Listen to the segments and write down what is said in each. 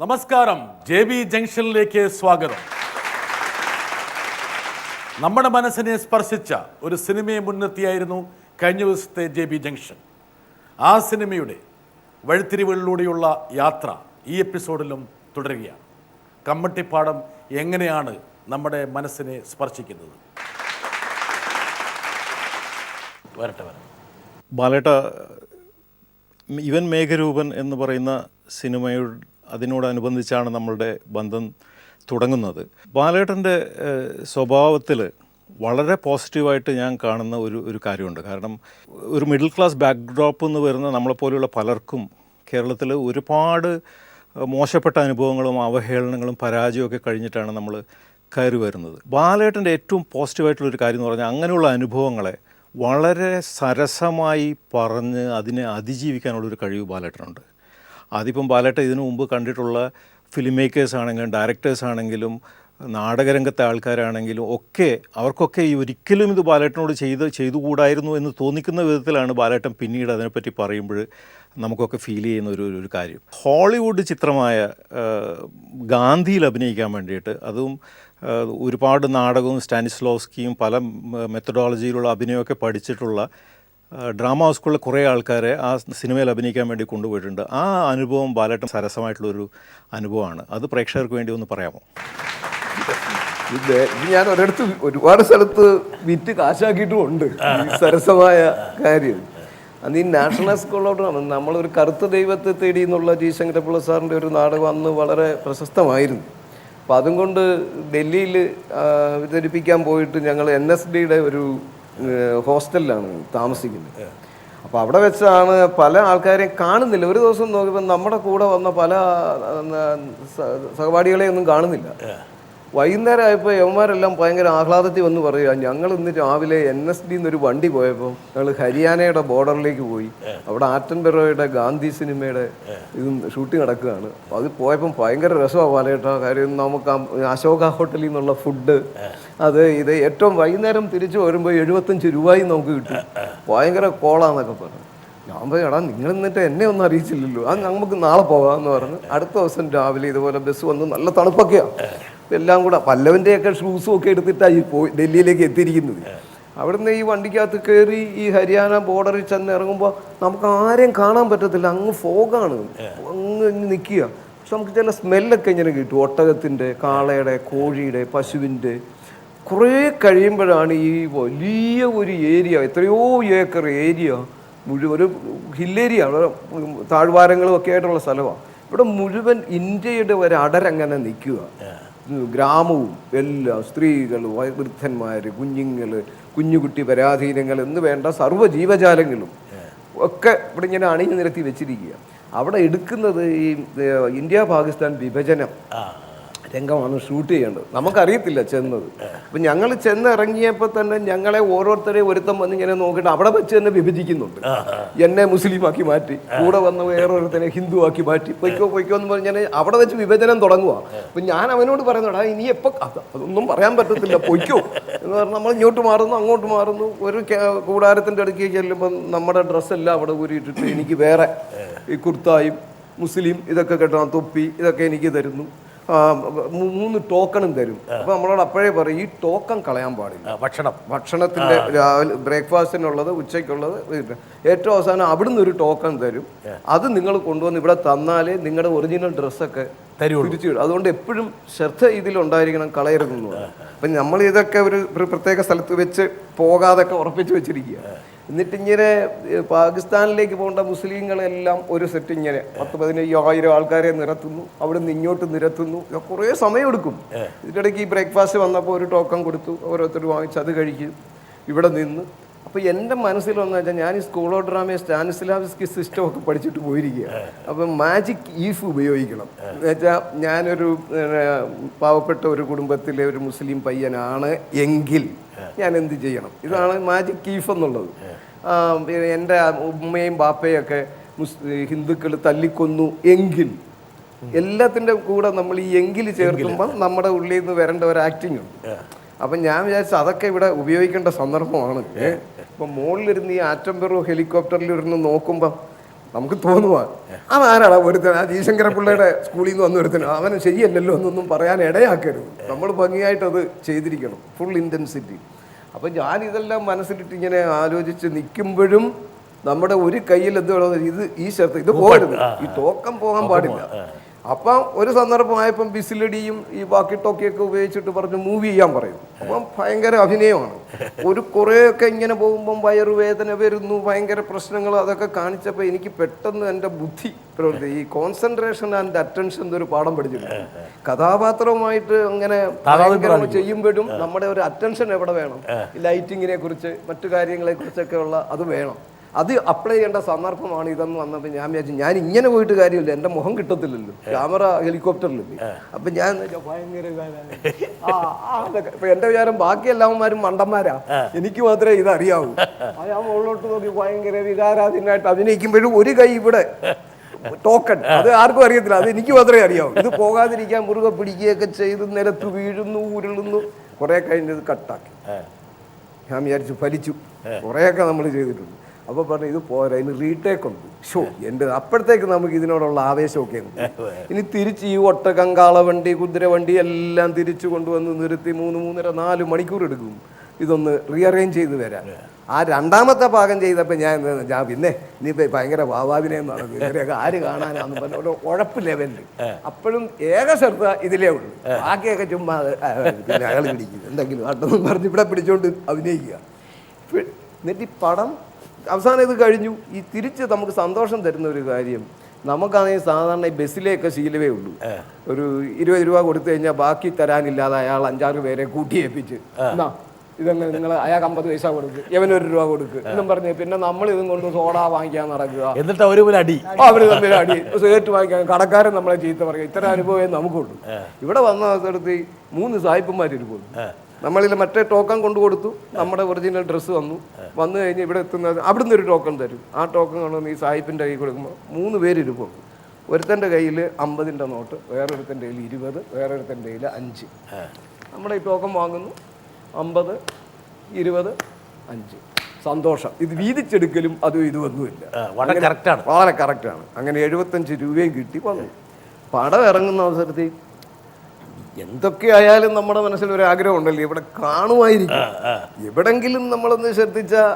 നമസ്കാരം, JB ജംഗ്ഷനിലേക്ക് സ്വാഗതം. നമ്മുടെ മനസ്സിനെ സ്പർശിച്ച ഒരു സിനിമയെ മുൻനിർത്തിയായിരുന്നു കഴിഞ്ഞ ദിവസത്തെ JB ജംഗ്ഷൻ. ആ സിനിമയുടെ വഴിത്തിരിവുകളിലൂടെയുള്ള യാത്ര ഈ എപ്പിസോഡിലും തുടരുകയാണ്. കമ്മട്ടിപ്പാടം എങ്ങനെയാണ് നമ്മുടെ മനസ്സിനെ സ്പർശിക്കുന്നത്? വരട്ടെ. ബാലേട്ട, ഇവൻ മേഘരൂപൻ എന്ന് പറയുന്ന സിനിമയോട് അതിനോടനുബന്ധിച്ചാണ് നമ്മളുടെ ബന്ധം തുടങ്ങുന്നത്. ബാലേട്ടൻ്റെ സ്വഭാവത്തിൽ വളരെ പോസിറ്റീവായിട്ട് ഞാൻ കാണുന്ന ഒരു കാര്യമുണ്ട്. കാരണം ഒരു മിഡിൽ ക്ലാസ് ബാക്ക്ഡ്രോപ്പ് എന്ന് വരുന്ന നമ്മളെപ്പോലെയുള്ള പലർക്കും കേരളത്തിൽ ഒരുപാട് മോശപ്പെട്ട അനുഭവങ്ങളും അവഹേളനങ്ങളും പരാജയമൊക്കെ കഴിഞ്ഞിട്ടാണ് നമ്മൾ കയറി വരുന്നത്. ബാലേട്ടൻ്റെ ഏറ്റവും പോസിറ്റീവായിട്ടുള്ളൊരു കാര്യം എന്ന് പറഞ്ഞാൽ അങ്ങനെയുള്ള അനുഭവങ്ങളെ വളരെ സരസമായി പറഞ്ഞ് അതിനെ അതിജീവിക്കാനുള്ളൊരു കഴിവ് ബാലേട്ടനുണ്ട്. അതിപ്പം ബാലേട്ടൻ ഇതിനു മുമ്പ് കണ്ടിട്ടുള്ള ഫിലിം മേക്കേഴ്സ് ആണെങ്കിലും ഡയറക്ടേഴ്സ് ആണെങ്കിലും നാടകരംഗത്തെ ആൾക്കാരാണെങ്കിലും ഒക്കെ അവർക്കൊക്കെ ഈ ഒരിക്കലും ഇത് ബാലേട്ടനോട് ചെയ്തുകൂടായിരുന്നു എന്ന് തോന്നിക്കുന്ന വിധത്തിലാണ് ബാലേട്ടൻ പിന്നീട് അതിനെപ്പറ്റി പറയുമ്പോൾ നമുക്കൊക്കെ ഫീൽ ചെയ്യുന്ന ഒരു കാര്യം. ഹോളിവുഡ് ചിത്രമായ ഗാന്ധിയിൽ അഭിനയിക്കാൻ വേണ്ടിയിട്ട്, അതും ഒരുപാട് നാടകവും സ്റ്റാനിസ്ലോവ്സ്കിയും പല മെത്തഡോളജിയിലുള്ള അഭിനയമൊക്കെ പഠിച്ചിട്ടുള്ള ഡ്രാമ സ്കൂളിലെ കുറേ ആൾക്കാരെ ആ സിനിമയിൽ അഭിനയിക്കാൻ വേണ്ടി കൊണ്ടുപോയിട്ടുണ്ട്. ആ അനുഭവം ബാലേട്ടൻ സരസമായിട്ടുള്ളൊരു അനുഭവമാണ്. അത് പ്രേക്ഷകർക്ക് വേണ്ടി ഒന്ന് പറയാമോ? ഇത് ഞാൻ ഒരിടത്ത് ഒരുപാട് സ്ഥലത്ത് വിറ്റ് കാശാക്കിയിട്ടുമുണ്ട് സരസമായ കാര്യം. അന്ന് ഈ നാഷണൽ സ്കൂൾ ഓഫ് ഡ്രാമ, നമ്മളൊരു കറുത്ത ദൈവത്തെ തേടി എന്നുള്ള ജി ശങ്കരപ്പിള്ള സാറിൻ്റെ ഒരു നാടകം അന്ന് വളരെ പ്രശസ്തമായിരുന്നു. അപ്പോൾ അതും കൊണ്ട് ഡൽഹിയിൽ അവതരിപ്പിക്കാൻ പോയിട്ട് ഞങ്ങൾ NSDയുടെ ഒരു ഹോസ്റ്റലിലാണ് താമസിക്കുന്നത്. അപ്പോൾ അവിടെ വെച്ചാണ് പല ആൾക്കാരെയും കാണുന്നില്ല. ഒരു ദിവസം നോക്കിയപ്പോൾ നമ്മുടെ കൂടെ വന്ന പല സഹപാഠികളെയൊന്നും കാണുന്നില്ല. വൈകുന്നേരം ആയപ്പോൾ യവന്മാരെല്ലാം ഭയങ്കര ആഹ്ലാദത്തിൽ വന്ന് പറയുക, ഞങ്ങൾ ഇന്ന് രാവിലെ NSD എന്നൊരു വണ്ടി പോയപ്പോൾ ഞങ്ങൾ ഹരിയാനയുടെ ബോർഡറിലേക്ക് പോയി. അവിടെ ആറ്റൻബറോയുടെ ഗാന്ധി സിനിമയുടെ ഇതും ഷൂട്ടിംഗ് നടക്കുകയാണ്. അപ്പോൾ അത് പോയപ്പം ഭയങ്കര രസമാണ് പാലേട്ടാ. കാര്യം നമുക്ക് അശോക ഹോട്ടലിൽ നിന്നുള്ള ഫുഡ് ഇത് ഏറ്റവും വൈകുന്നേരം തിരിച്ചു വരുമ്പോൾ 75 രൂപയും നമുക്ക് കിട്ടും. ഭയങ്കര കോളാന്നൊക്കെ പറഞ്ഞു. ഞാൻ പോയി, എടാ നിങ്ങൾ എന്നിട്ട് എന്നെ ഒന്നും അറിയിച്ചില്ലല്ലോ, അത് നമുക്ക് നാളെ പോകാമെന്ന് പറഞ്ഞ് അടുത്ത ദിവസം രാവിലെ ഇതുപോലെ ബസ് വന്ന് നല്ല തണുപ്പൊക്കെയാണ്. എല്ലാം കൂടെ പല്ലവൻ്റെയൊക്കെ ഷൂസും ഒക്കെ എടുത്തിട്ടാണ് ഈ ഡൽഹിയിലേക്ക് എത്തിയിരിക്കുന്നത്. അവിടുന്ന് ഈ വണ്ടിക്കകത്ത് കയറി ഈ ഹരിയാന ബോർഡറിൽ ചെന്ന് ഇറങ്ങുമ്പോൾ നമുക്ക് ആരെയും കാണാൻ പറ്റത്തില്ല. അങ്ങ് ഫോഗാണ്, അങ്ങ് നിൽക്കുക. പക്ഷെ നമുക്ക് ചില സ്മെല്ലൊക്കെ ഇങ്ങനെ കിട്ടും, ഒട്ടകത്തിൻ്റെ, കാളയുടെ, കോഴിയുടെ, പശുവിൻ്റെ. കുറേ കഴിയുമ്പോഴാണ് ഈ വലിയ ഒരു ഏരിയ, എത്രയോ ഏക്കർ ഏരിയ മുഴുവൻ ഒരു ഹില്ലേരിയ, താഴ്വാരങ്ങളും ഒക്കെ ആയിട്ടുള്ള സ്ഥലമാണ്. ഇവിടെ മുഴുവൻ ഇന്ത്യയുടെ ഒരു അടരങ്ങനെ നിൽക്കുക. ഗ്രാമവും എല്ലാം, സ്ത്രീകൾ, വൃദ്ധന്മാർ, കുഞ്ഞുങ്ങൾ, കുഞ്ഞുകുട്ടി പരാധീനങ്ങൾ എന്ന് വേണ്ട സർവ്വ ജീവജാലങ്ങളും ഒക്കെ ഇവിടെ ഇങ്ങനെ അണിഞ്ഞു നിരത്തി വെച്ചിരിക്കുക. അവിടെ എടുക്കുന്നത് ഈ ഇന്ത്യ പാകിസ്ഥാൻ വിഭജനം രംഗമാണ് ഷൂട്ട് ചെയ്യേണ്ടത്. നമുക്കറിയത്തില്ല ചെന്നത്. അപ്പം ഞങ്ങൾ ചെന്നിറങ്ങിയപ്പോൾ തന്നെ ഞങ്ങളെ ഓരോരുത്തരെയും ഒരുത്തം വന്ന് ഇങ്ങനെ നോക്കിയിട്ട് അവിടെ വെച്ച് തന്നെ വിഭജിക്കുന്നുണ്ട്. എന്നെ മുസ്ലിമാക്കി മാറ്റി, കൂടെ വന്ന വേറൊരുത്തനെ ഹിന്ദു ആക്കി മാറ്റി, പൊയ്ക്കോ എന്ന് പറഞ്ഞ് ഞാൻ അവിടെ വെച്ച് വിഭജനം തുടങ്ങുക. അപ്പം ഞാൻ അവനോട് പറയുന്നടാ, ഇനി എപ്പോൾ അതൊന്നും പറയാൻ പറ്റത്തില്ല, പൊയ്ക്കോ എന്ന് പറഞ്ഞാൽ നമ്മൾ ഇങ്ങോട്ട് മാറുന്നു അങ്ങോട്ട് മാറുന്നു. ഒരു കൂടാരത്തിൻ്റെ അടുക്കി ചെല്ലുമ്പം നമ്മുടെ ഡ്രസ്സെല്ലാം അവിടെ ഊരിയിട്ടിട്ട് എനിക്ക് വേറെ ഈ കുർത്തായും മുസ്ലിം ഇതൊക്കെ കെട്ടണം, തൊപ്പി ഇതൊക്കെ എനിക്ക് തരുന്നു. 3 ടോക്കണും തരും. അപ്പോൾ നമ്മളോട് അപ്പോഴേ പറയും, ഈ ടോക്കൺ കളയാൻ പാടില്ല. ഭക്ഷണത്തിൻ്റെ രാവിലെ ബ്രേക്ക്ഫാസ്റ്റിനുള്ളത്, ഉച്ചയ്ക്കുള്ളത്, ഏറ്റവും അവസാനം അവിടുന്ന് ഒരു ടോക്കൺ തരും. അത് നിങ്ങൾ കൊണ്ടുവന്ന് ഇവിടെ തന്നാലേ നിങ്ങളുടെ ഒറിജിനൽ ഡ്രസ്സൊക്കെ തിരിച്ചു വിടും. അതുകൊണ്ട് എപ്പോഴും ശ്രദ്ധ ഇതിലുണ്ടായിരിക്കണം, കളയരുതെന്ന് പറയും. അപ്പം നമ്മൾ ഇതൊക്കെ ഒരു പ്രത്യേക സ്ഥലത്ത് വെച്ച് പോകാതൊക്കെ ഉറപ്പിച്ച് വെച്ചിരിക്കുക. എന്നിട്ടിങ്ങനെ പാകിസ്ഥാനിലേക്ക് പോകേണ്ട മുസ്ലിങ്ങളെല്ലാം ഒരു സെറ്റ് ഇങ്ങനെ 10,000-15,000 ആൾക്കാരെ നിരത്തുന്നു. അവിടെ നിന്ന് ഇങ്ങോട്ട് നിരത്തുന്നു. കുറേ സമയമെടുക്കും. ഇതിനിടയ്ക്ക് ഈ ബ്രേക്ക്ഫാസ്റ്റ് വന്നപ്പോൾ ഒരു ടോക്കൺ കൊടുത്തു, ഓരോരുത്തർ വാങ്ങിച്ച് അത് കഴിക്കും, ഇവിടെ നിന്ന്. അപ്പോൾ എൻ്റെ മനസ്സിലൊന്നു വെച്ചാൽ, ഞാൻ ഈ സ്കൂൾ ഓഫ് ഡ്രാമയെ സ്റ്റാനിസ്ലാവ്സ്കി സിസ്റ്റമൊക്കെ പഠിച്ചിട്ട് പോയിരിക്കുക. അപ്പം മാജിക് ഈഫ് ഉപയോഗിക്കണം എന്ന് വെച്ചാൽ, ഞാനൊരു പാവപ്പെട്ട ഒരു കുടുംബത്തിലെ ഒരു മുസ്ലിം പയ്യനാണ് എങ്കിൽ ഞാൻ എന്ത് ചെയ്യണം? ഇതാണ് മാജിക് ഈഫ് എന്നുള്ളത്. എൻ്റെ ഉമ്മയും ബാപ്പയൊക്കെ ഹിന്ദുക്കൾ തല്ലിക്കൊന്നു എങ്കിൽ, എല്ലാത്തിൻ്റെ കൂടെ നമ്മൾ ഈ എങ്കിൽ ചേർക്കുമ്പം നമ്മുടെ ഉള്ളിൽ നിന്ന് വരേണ്ട ഒരു ആക്ടിങ് ഉണ്ട്. അപ്പം ഞാൻ വിചാരിച്ചു അതൊക്കെ ഇവിടെ ഉപയോഗിക്കേണ്ട സന്ദർഭമാണ്. ഇപ്പം മുകളിലിരുന്ന് ഈ ആറ്റംബെറോ ഹെലികോപ്റ്ററിലിരുന്ന് നോക്കുമ്പം നമുക്ക് തോന്നുക അതാരാടാ ഒരുത്തൻ, ആ ജയശങ്കര പിള്ളയുടെ സ്കൂളിൽ നിന്ന് വന്ന ഒരുത്തൻ, അവന് ശരിയല്ലല്ലോ എന്നൊന്നും പറയാൻ ഇടയാക്കരുത്. നമ്മൾ ഭംഗിയായിട്ട് അത് ചെയ്തിരിക്കണം, ഫുൾ ഇൻറ്റൻസിറ്റി. അപ്പം ഞാനിതെല്ലാം മനസ്സിലിട്ട് ഇങ്ങനെ ആലോചിച്ച് നിൽക്കുമ്പോഴും നമ്മുടെ ഒരു കയ്യിൽ എന്ത് വേണം, ഇത് ഈ ശർത്ത് ഇത് പോകരുത്, ഈ ടോക്കം പോകാൻ പാടില്ല. അപ്പം ഒരു സന്ദർഭമായപ്പം ബിസിലടിയും ഈ വാക്കി ടോക്കിയൊക്കെ ഉപയോഗിച്ചിട്ട് പറഞ്ഞ് മൂവ് ചെയ്യാൻ പറയും. അപ്പം ഭയങ്കര അഭിനയമാണ്. ഒരു കുറേയൊക്കെ ഇങ്ങനെ പോകുമ്പം വയറുവേദന വരുന്നു, ഭയങ്കര പ്രശ്നങ്ങൾ, അതൊക്കെ കാണിച്ചപ്പോൾ എനിക്ക് പെട്ടെന്ന് എൻ്റെ ബുദ്ധി പ്രവർത്തി ഈ കോൺസെൻട്രേഷൻ ആൻഡ് അറ്റൻഷൻ എന്നൊരു പാഠം പഠിച്ചിട്ടുണ്ട്. കഥാപാത്രവുമായിട്ട് അങ്ങനെ ഭയങ്കര ചെയ്യുമ്പോഴും നമ്മുടെ ഒരു അറ്റൻഷൻ എവിടെ വേണം, ലൈറ്റിങ്ങിനെ കുറിച്ച് മറ്റു കാര്യങ്ങളെ കുറിച്ചൊക്കെ ഉള്ള അത് വേണം. അത് അപ്ലൈ ചെയ്യേണ്ട സന്ദർഭമാണ് ഇതെന്ന് വന്നപ്പോൾ ഞാൻ വിചാരിച്ചു ഞാൻ ഇങ്ങനെ പോയിട്ട് കാര്യമില്ല, എൻ്റെ മുഖം കിട്ടത്തില്ലല്ലോ, ക്യാമറ ഹെലികോപ്റ്ററിലില്ലേ. അപ്പം ഞാൻ ഭയങ്കര ഇപ്പം എൻ്റെ വിചാരം ബാക്കി എല്ലാവന്മാരും മണ്ടന്മാരാ, എനിക്ക് മാത്രമേ ഇത് അറിയാവൂ. ഞാൻ മുകളിലോട്ട് നോക്കി ഭയങ്കര വികാരാധീനായിട്ട് അഭിനയിക്കുമ്പോഴും ഒരു കൈ ഇവിടെ ടോക്കൺ, അത് ആർക്കും അറിയത്തില്ല, അത് എനിക്ക് മാത്രമേ അറിയാവൂ. ഇത് പോകാതിരിക്കാൻ മുറുകെ പിടിക്കുകയൊക്കെ ചെയ്ത് നിലത്ത് വീഴുന്നു, ഉരുളുന്നു. കുറേ കഴിഞ്ഞത് കട്ടാക്കി. ഞാൻ വിചാരിച്ചു ഫലിച്ചു, കുറേയൊക്കെ നമ്മൾ ചെയ്തിട്ടുണ്ട്. അപ്പോൾ പറഞ്ഞു ഇത് പോരാ, ഇനി റീടേക്ക് ഉണ്ട്. ഷോ എൻ്റെ അപ്പോഴത്തേക്ക് നമുക്ക് ഇതിനോടുള്ള ആവേശമൊക്കെ ഉണ്ട്. ഇനി തിരിച്ച് ഈ ഒട്ടകം, കാളവണ്ടി, കുതിരവണ്ടി എല്ലാം തിരിച്ചു കൊണ്ടുവന്ന് നിർത്തി 3-3.5-4 മണിക്കൂർ എടുക്കും ഇതൊന്ന് റീഅറേഞ്ച് ചെയ്ത് വരാൻ. ആ രണ്ടാമത്തെ ഭാഗം ചെയ്തപ്പോൾ ഞാൻ പിന്നെ ഇനിയിപ്പോൾ ഭയങ്കര ഭാവാഭിനയം നടക്കും, ഇവരെയൊക്കെ ആര് കാണാനാന്ന് പറഞ്ഞ ഒരു ഉഴപ്പ് ലെവലിൽ. അപ്പോഴും ഏക ശ്രദ്ധ ഇതിലേ ഉള്ളൂ, ബാക്കിയൊക്കെ ചുമ്മാ പിന്നെ അയാൾ പിടിക്കും എന്തെങ്കിലും ആട്ടെന്ന് പറഞ്ഞ് ഇവിടെ പിടിച്ചോണ്ട് അഭിനയിക്കുക. എന്നിട്ട് ഈ പടം അവസാനം ഇത് കഴിഞ്ഞു. ഈ തിരിച്ച് നമുക്ക് സന്തോഷം തരുന്ന ഒരു കാര്യം, നമുക്കാണെങ്കിൽ സാധാരണ ഈ ബസ്സിലേക്ക് ശീലമേ ഉള്ളൂ. ഒരു 20 രൂപ കൊടുത്തു കഴിഞ്ഞാൽ ബാക്കി തരാനില്ലാതെ അയാൾ 5-6 പേരെ കൂട്ടിയേൽപ്പിച്ച് എന്നാ ഇതങ്ങനെ നിങ്ങൾ അയാൾക്ക് 50 പൈസ കൊടുക്ക്, ഇവന് 1 രൂപ കൊടുക്ക് എന്നും പറഞ്ഞ് പിന്നെ നമ്മൾ ഇതും കൊണ്ട് സോഡ വാങ്ങിക്കാൻ നടക്കുക. എന്നിട്ട് അവര് തമ്മിൽ അടി, സിഗരറ്റ് വാങ്ങിക്കാൻ കടക്കാരൻ നമ്മളെ ചീത്ത പറയുക. ഇത്തരം അനുഭവമേ നമുക്കുള്ളൂ. ഇവിടെ വന്ന അവസരത്തിൽ 3 സായിപ്പന്മാരിരുന്നു. നമ്മളിൽ മറ്റേ ടോക്കൺ കൊണ്ടു കൊടുത്തു, നമ്മുടെ ഒറിജിനൽ ഡ്രസ്സ് വന്നു കഴിഞ്ഞ് ഇവിടെ എത്തുന്നത് അവിടുന്ന് ഒരു ടോക്കൺ തരും. ആ ടോക്കൺ കൊണ്ടുവന്ന് ഈ സായിപ്പിൻ്റെ കയ്യിൽ കൊടുക്കുമ്പോൾ 3 പേരിരുപ്പോൾ ഒരുത്തൻ്റെ കയ്യിൽ 50-ൻ്റെ നോട്ട്, വേറൊരുത്തൻ്റെ കയ്യിൽ 20, വേറൊരുത്തൻ്റെ കയ്യിൽ 5. നമ്മുടെ ഈ ടോക്കൺ വാങ്ങുന്നു 50, 20, 5. സന്തോഷം. ഇത് വീതിച്ചെടുക്കലും അതും ഇതൊന്നുമില്ല, വളരെ കറക്റ്റാണ്. അങ്ങനെ 75 രൂപയും കിട്ടി വന്നു. പടം ഇറങ്ങുന്ന അവസരത്തിൽ എന്തൊക്കെയായാലും നമ്മുടെ മനസ്സിൽ ഒരു ആഗ്രഹം ഉണ്ടല്ലോ, ഇവിടെ കാണുമായിരിക്കും, എവിടെങ്കിലും നമ്മളൊന്ന് ശ്രദ്ധിച്ചാൽ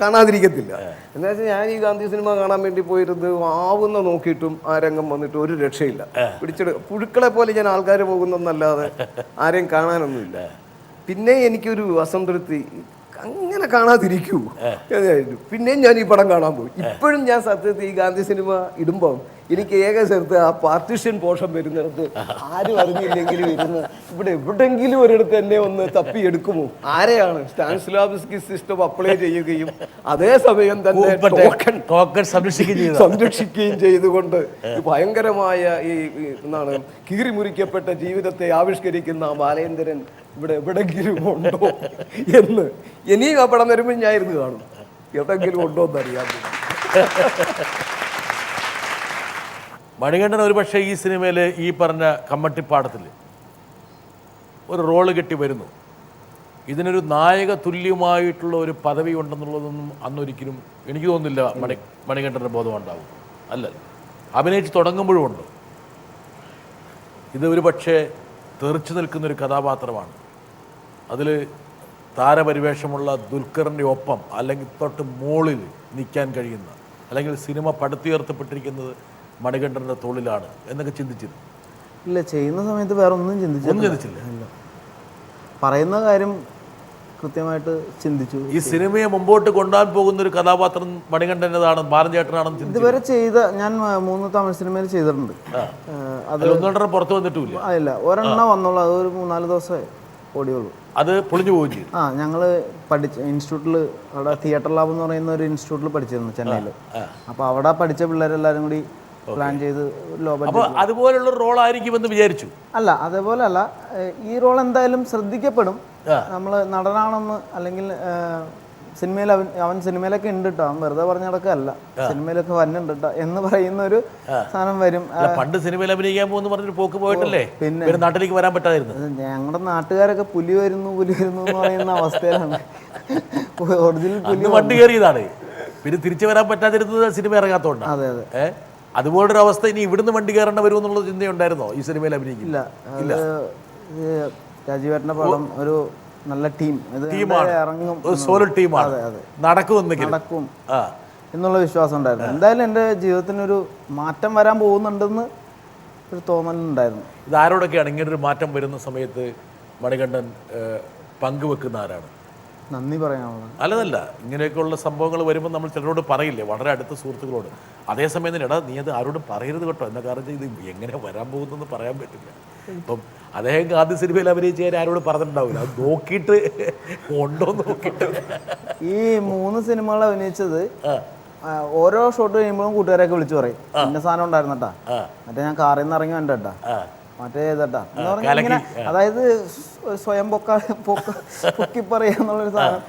കാണാതിരിക്കത്തില്ല. എന്താ വെച്ചാൽ ഞാൻ ഈ ഗാന്ധി സിനിമ കാണാൻ വേണ്ടി പോയിരുന്നത് ആവുന്ന നോക്കിയിട്ടും ആ രംഗം വന്നിട്ട് ഒരു രക്ഷയില്ല. പുഴുക്കളെ പോലെ ഞാൻ ആൾക്കാർ പോകുന്നല്ലാതെ ആരെയും കാണാനൊന്നുമില്ല. പിന്നെ എനിക്കൊരു അസംതൃപ്തി, അങ്ങനെ കാണാതിരിക്കൂ. പിന്നെയും ഞാൻ ഈ പടം കാണാൻ പോയി. ഇപ്പോഴും ഞാൻ സത്യത്തിൽ ഈ ഗാന്ധി സിനിമ ഇടുമ്പോൾ എനിക്ക് ഏക സ്ഥലത്ത് ആ പാർട്ടിഷൻ പോർഷൻ വരുന്നിടത്ത് ആരും അറിഞ്ഞില്ലെങ്കിലും ഇരുന്ന് ഇവിടെ എവിടെങ്കിലും ഒരിടത്ത് എന്നെ ഒന്ന് തപ്പിയെടുക്കുമോ, ആരെയാണ് സ്റ്റാനിസ്ലാവ്സ്കി സിസ്റ്റം അപ്ലൈ ചെയ്യുകയും അതേസമയം തന്നെ ടോക്കൺ സംരക്ഷിക്കുകയും ചെയ്തുകൊണ്ട് ഭയങ്കരമായ ഈ എന്താണ് കീറി മുറിക്കപ്പെട്ട ജീവിതത്തെ ആവിഷ്കരിക്കുന്ന ബാലേന്ദ്രൻ ഇവിടെ എവിടെങ്കിലും ഉണ്ടോ എന്ന് ഇനിയും ആ പടം വരുമ്പോൾ ഞാൻ ഇരുന്ന് കാണും, എവിടെങ്കിലും ഉണ്ടോ എന്നറിയാൻ. മണികണ്ഠൻ ഒരു പക്ഷേ ഈ സിനിമയിൽ ഈ പറഞ്ഞ കമ്മട്ടിപ്പാടത്തിൽ ഒരു റോള് കെട്ടി വരുന്നു. ഇതിനൊരു നായക തുല്യമായിട്ടുള്ള ഒരു പദവി ഉണ്ടെന്നുള്ളതൊന്നും അന്നൊരിക്കലും എനിക്ക് തോന്നുന്നില്ല മണികണ്ഠൻ്റെ ബോധം ഉണ്ടാവും. അല്ലല്ല, അഭിനയിച്ച് തുടങ്ങുമ്പോഴും ഉണ്ട്. ഇത് ഒരു പക്ഷേ തെറിച്ചു നിൽക്കുന്നൊരു കഥാപാത്രമാണ്. അതിൽ താരപരിവേഷമുള്ള ദുൽഖറിൻ്റെ ഒപ്പം അല്ലെങ്കിൽ തൊട്ട് മുകളിൽ നിൽക്കാൻ കഴിയുന്ന, അല്ലെങ്കിൽ സിനിമ പടുത്തുയർത്തപ്പെട്ടിരിക്കുന്നത് മണികണ്ഠൻ്റെ തോളിലാണ് എന്നൊക്കെ ചിന്തിച്ചിരുന്നു. ഇല്ല, ചെയ്യുന്ന സമയത്ത് വേറെ ഒന്നും ചിന്തിച്ചില്ല. പറയുന്ന കാര്യം കൃത്യമായിട്ട് ചിന്തിച്ചു. ഈ സിനിമയെ മുമ്പോട്ട് കൊണ്ടുപോകാൻ പോകുന്ന ഒരു കഥാപാത്രം മണികണ്ഠൻ്റെതാണ്, ബാലൻ ചേട്ടനാണെന്ന് ഇതുവരെ ചെയ്ത ഞാൻ 3 തമിഴ് സിനിമയിൽ ചെയ്തിട്ടുണ്ട്. അത് 1-2 പുറത്ത് വന്നിട്ടുമില്ല. ഇല്ല, ഒരെണ്ണം വന്നോളൂ, അതൊരു 3-4 ദിവസമേ ഓടിയുള്ളൂ. അത് പൊളിഞ്ഞു പോവുകയും ചെയ്തു. ഞങ്ങൾ പഠിച്ച ഇൻസ്റ്റിറ്റ്യൂട്ടിൽ, അവിടെ തിയേറ്റർ ലാബ് എന്ന് പറയുന്ന ഒരു ഇൻസ്റ്റിറ്റ്യൂട്ടിൽ പഠിച്ചിരുന്നു ചെന്നൈയിൽ. അപ്പോൾ അവിടെ പഠിച്ച പിള്ളേരെല്ലാവരും കൂടി പ്ലാൻ ചെയ്ത് അപ്പോൾ അതുപോലുള്ള റോളായിരിക്കുമെന്ന് വിചാരിച്ചു. അല്ല, അതേപോലെ അല്ല, ഈ റോൾ എന്തായാലും ശ്രദ്ധിക്കപ്പെടും. നമ്മൾ നടനാണെന്ന് അല്ലെങ്കിൽ സിനിമയിൽ അവൻ സിനിമയിലൊക്കെ ഉണ്ട് കേട്ടോ, അവൻ വെറുതെ പറഞ്ഞ നടക്കല്ല, സിനിമയിലൊക്കെ വന്നിട്ടുണ്ട് കേട്ടോ എന്ന് പറയുന്ന ഒരു സാധനം വരും. പണ്ട് സിനിമയിൽ അഭിനയിക്കാൻ പോകുന്ന പറഞ്ഞൊരു പോക്ക് പോയിട്ടല്ലേ, പിന്നെ നാട്ടിലേക്ക് വരാൻ പറ്റാതിരുന്നു. ഞങ്ങളുടെ നാട്ടുകാരൊക്കെ പുലി വരുന്നു എന്ന് പറയുന്ന അവസ്ഥയിലാണ്. ഒറിജിനൽ പുലി വണ്ടി കയറിയതാണ്. പിന്നെ തിരിച്ചു വരാൻ പറ്റാതിരുന്നത് സിനിമ ഇറങ്ങാത്തതുകൊണ്ടാണ്. അതെ അതെ. അതുപോലൊരു അവസ്ഥ ഇനി ഇവിടുന്ന് വണ്ടി കയറേണ്ട വരുമെന്നുള്ള ചിന്തയുണ്ടായിരുന്നോ ഈ സിനിമയിൽ അഭിനയിക്കില്ല? ഇല്ല. രാജീവേട്ടൻ്റെ പടം ഒരു നല്ല ടീമാണ്, ഇറങ്ങും, ഒരു സോളിഡ് ടീമാണ്, നടക്കും എന്നുള്ള വിശ്വാസം ഉണ്ടായിരുന്നു. എന്തായാലും എൻ്റെ ജീവിതത്തിനൊരു മാറ്റം വരാൻ പോകുന്നുണ്ടെന്ന് ഒരു തോന്നലുണ്ടായിരുന്നു. ഇത് ആരോടൊക്കെയാണ് ഇങ്ങനൊരു മാറ്റം വരുന്ന സമയത്ത് മണികണ്ഠൻ പങ്കുവെക്കുന്ന ആരാണ്? നന്ദി പറയാനുള്ളത്. അല്ലതല്ല, ഇങ്ങനെയൊക്കെയുള്ള സംഭവങ്ങൾ വരുമ്പോൾ നമ്മൾ ചിലരോട് പറയില്ലേ, വളരെ അടുത്ത സുഹൃത്തുക്കളോട്. അതേസമയം തന്നെ എടാ നീ അത് ആരോടും പറയരുത് കേട്ടോ, എന്താ കാരണം ഇത് എങ്ങനെ വരാൻ പോകുന്നതെന്ന് പറയാൻ പറ്റില്ല. ഇപ്പം അദ്ദേഹം ആദ്യ സിനിമയിൽ അഭിനയിച്ച് ഞാൻ ആരോട് പറഞ്ഞിട്ടുണ്ടാവില്ല, അത് നോക്കിയിട്ട് ഉണ്ടോ നോക്കിയിട്ട്. ഈ 3 സിനിമകൾ അഭിനയിച്ചത് ഓരോ ഷോട്ട് കഴിയുമ്പോഴും കൂട്ടുകാരെയൊക്കെ വിളിച്ചു പറയും ഇന്ന സാധനം ഉണ്ടായിരുന്നട്ടാ, മറ്റേ ഞാൻ കാറിൽ നിന്ന് ഇറങ്ങി വേണ്ടട്ടാ, മറ്റേ ഇതട്ടാ എന്ന് പറഞ്ഞാൽ ഇങ്ങനെ, അതായത് സ്വയം പൊക്കി പറയാന്നുള്ളൊരു സാധനം.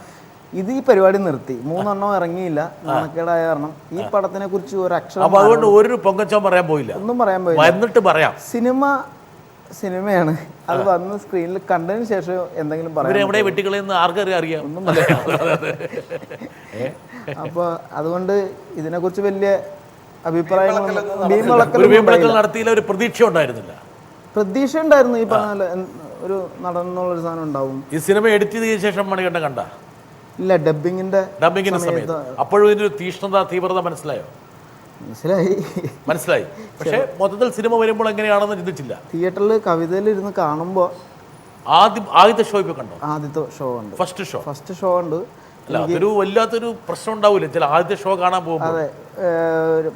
ഇത് ഈ പരിപാടി നിർത്തി, 3 എണ്ണം ഇറങ്ങിയില്ല, നാണക്കേടായ കാരണം ഈ പടത്തിനെ കുറിച്ച് ഒരു അക്ഷരം, അതുകൊണ്ട് ഒരു പൊങ്കച്ചം പറയാൻ പോയില്ല, ഒന്നും പറയാൻ പോയില്ല. എന്നിട്ട് പറയാം സിനിമയാണ്, അത് വന്ന് സ്ക്രീനിൽ കണ്ടതിന് ശേഷം എന്തെങ്കിലും പറയാം. എവിടെ വെട്ടിക്കളയെന്ന് ആർക്കറിയാം, ഒന്നും അപ്പോൾ അതുകൊണ്ട് ഇതിനെക്കുറിച്ച് വലിയ അഭിപ്രായങ്ങൾ നടത്തിയില്ല. ഒരു പ്രതീക്ഷ ഉണ്ടായിരുന്നില്ല, പ്രതീക്ഷ ഉണ്ടായിരുന്നു ഈ പറഞ്ഞ ഒരു നടൻ എന്നുള്ളൊരു സാധനം ഉണ്ടാവും. ഈ സിനിമ എഡിറ്റ് ചെയ്തതിനു ശേഷം മണികണ്ഠൻ കണ്ട? ഇല്ല, ഡബിങ്ങിന്റെ സമയത്ത്. അപ്പോഴും ഇതിന്റെ തീഷ്ണത തീവ്രത മനസ്സിലായി. പക്ഷേ മൊത്തത്തിൽ സിനിമ വരുമ്പോൾ എങ്ങനെയാണെന്ന് ചിന്തിച്ചില്ല. തിയേറ്ററിൽ കവിതയിൽ ഇരുന്ന് കാണുമ്പോൾ ആദ്യത്തെ ഷോ ഇപ്പൊ കണ്ടോ? ആദ്യത്തെ ഷോ ഉണ്ട്, ഫസ്റ്റ് ഷോ ഉണ്ട്. അല്ല, അതൊരു വല്ലാത്തൊരു പ്രശ്നം ഉണ്ടാവില്ല ചില ആദ്യത്തെ ഷോ കാണാൻ പോകുമ്പോൾ? അതെ,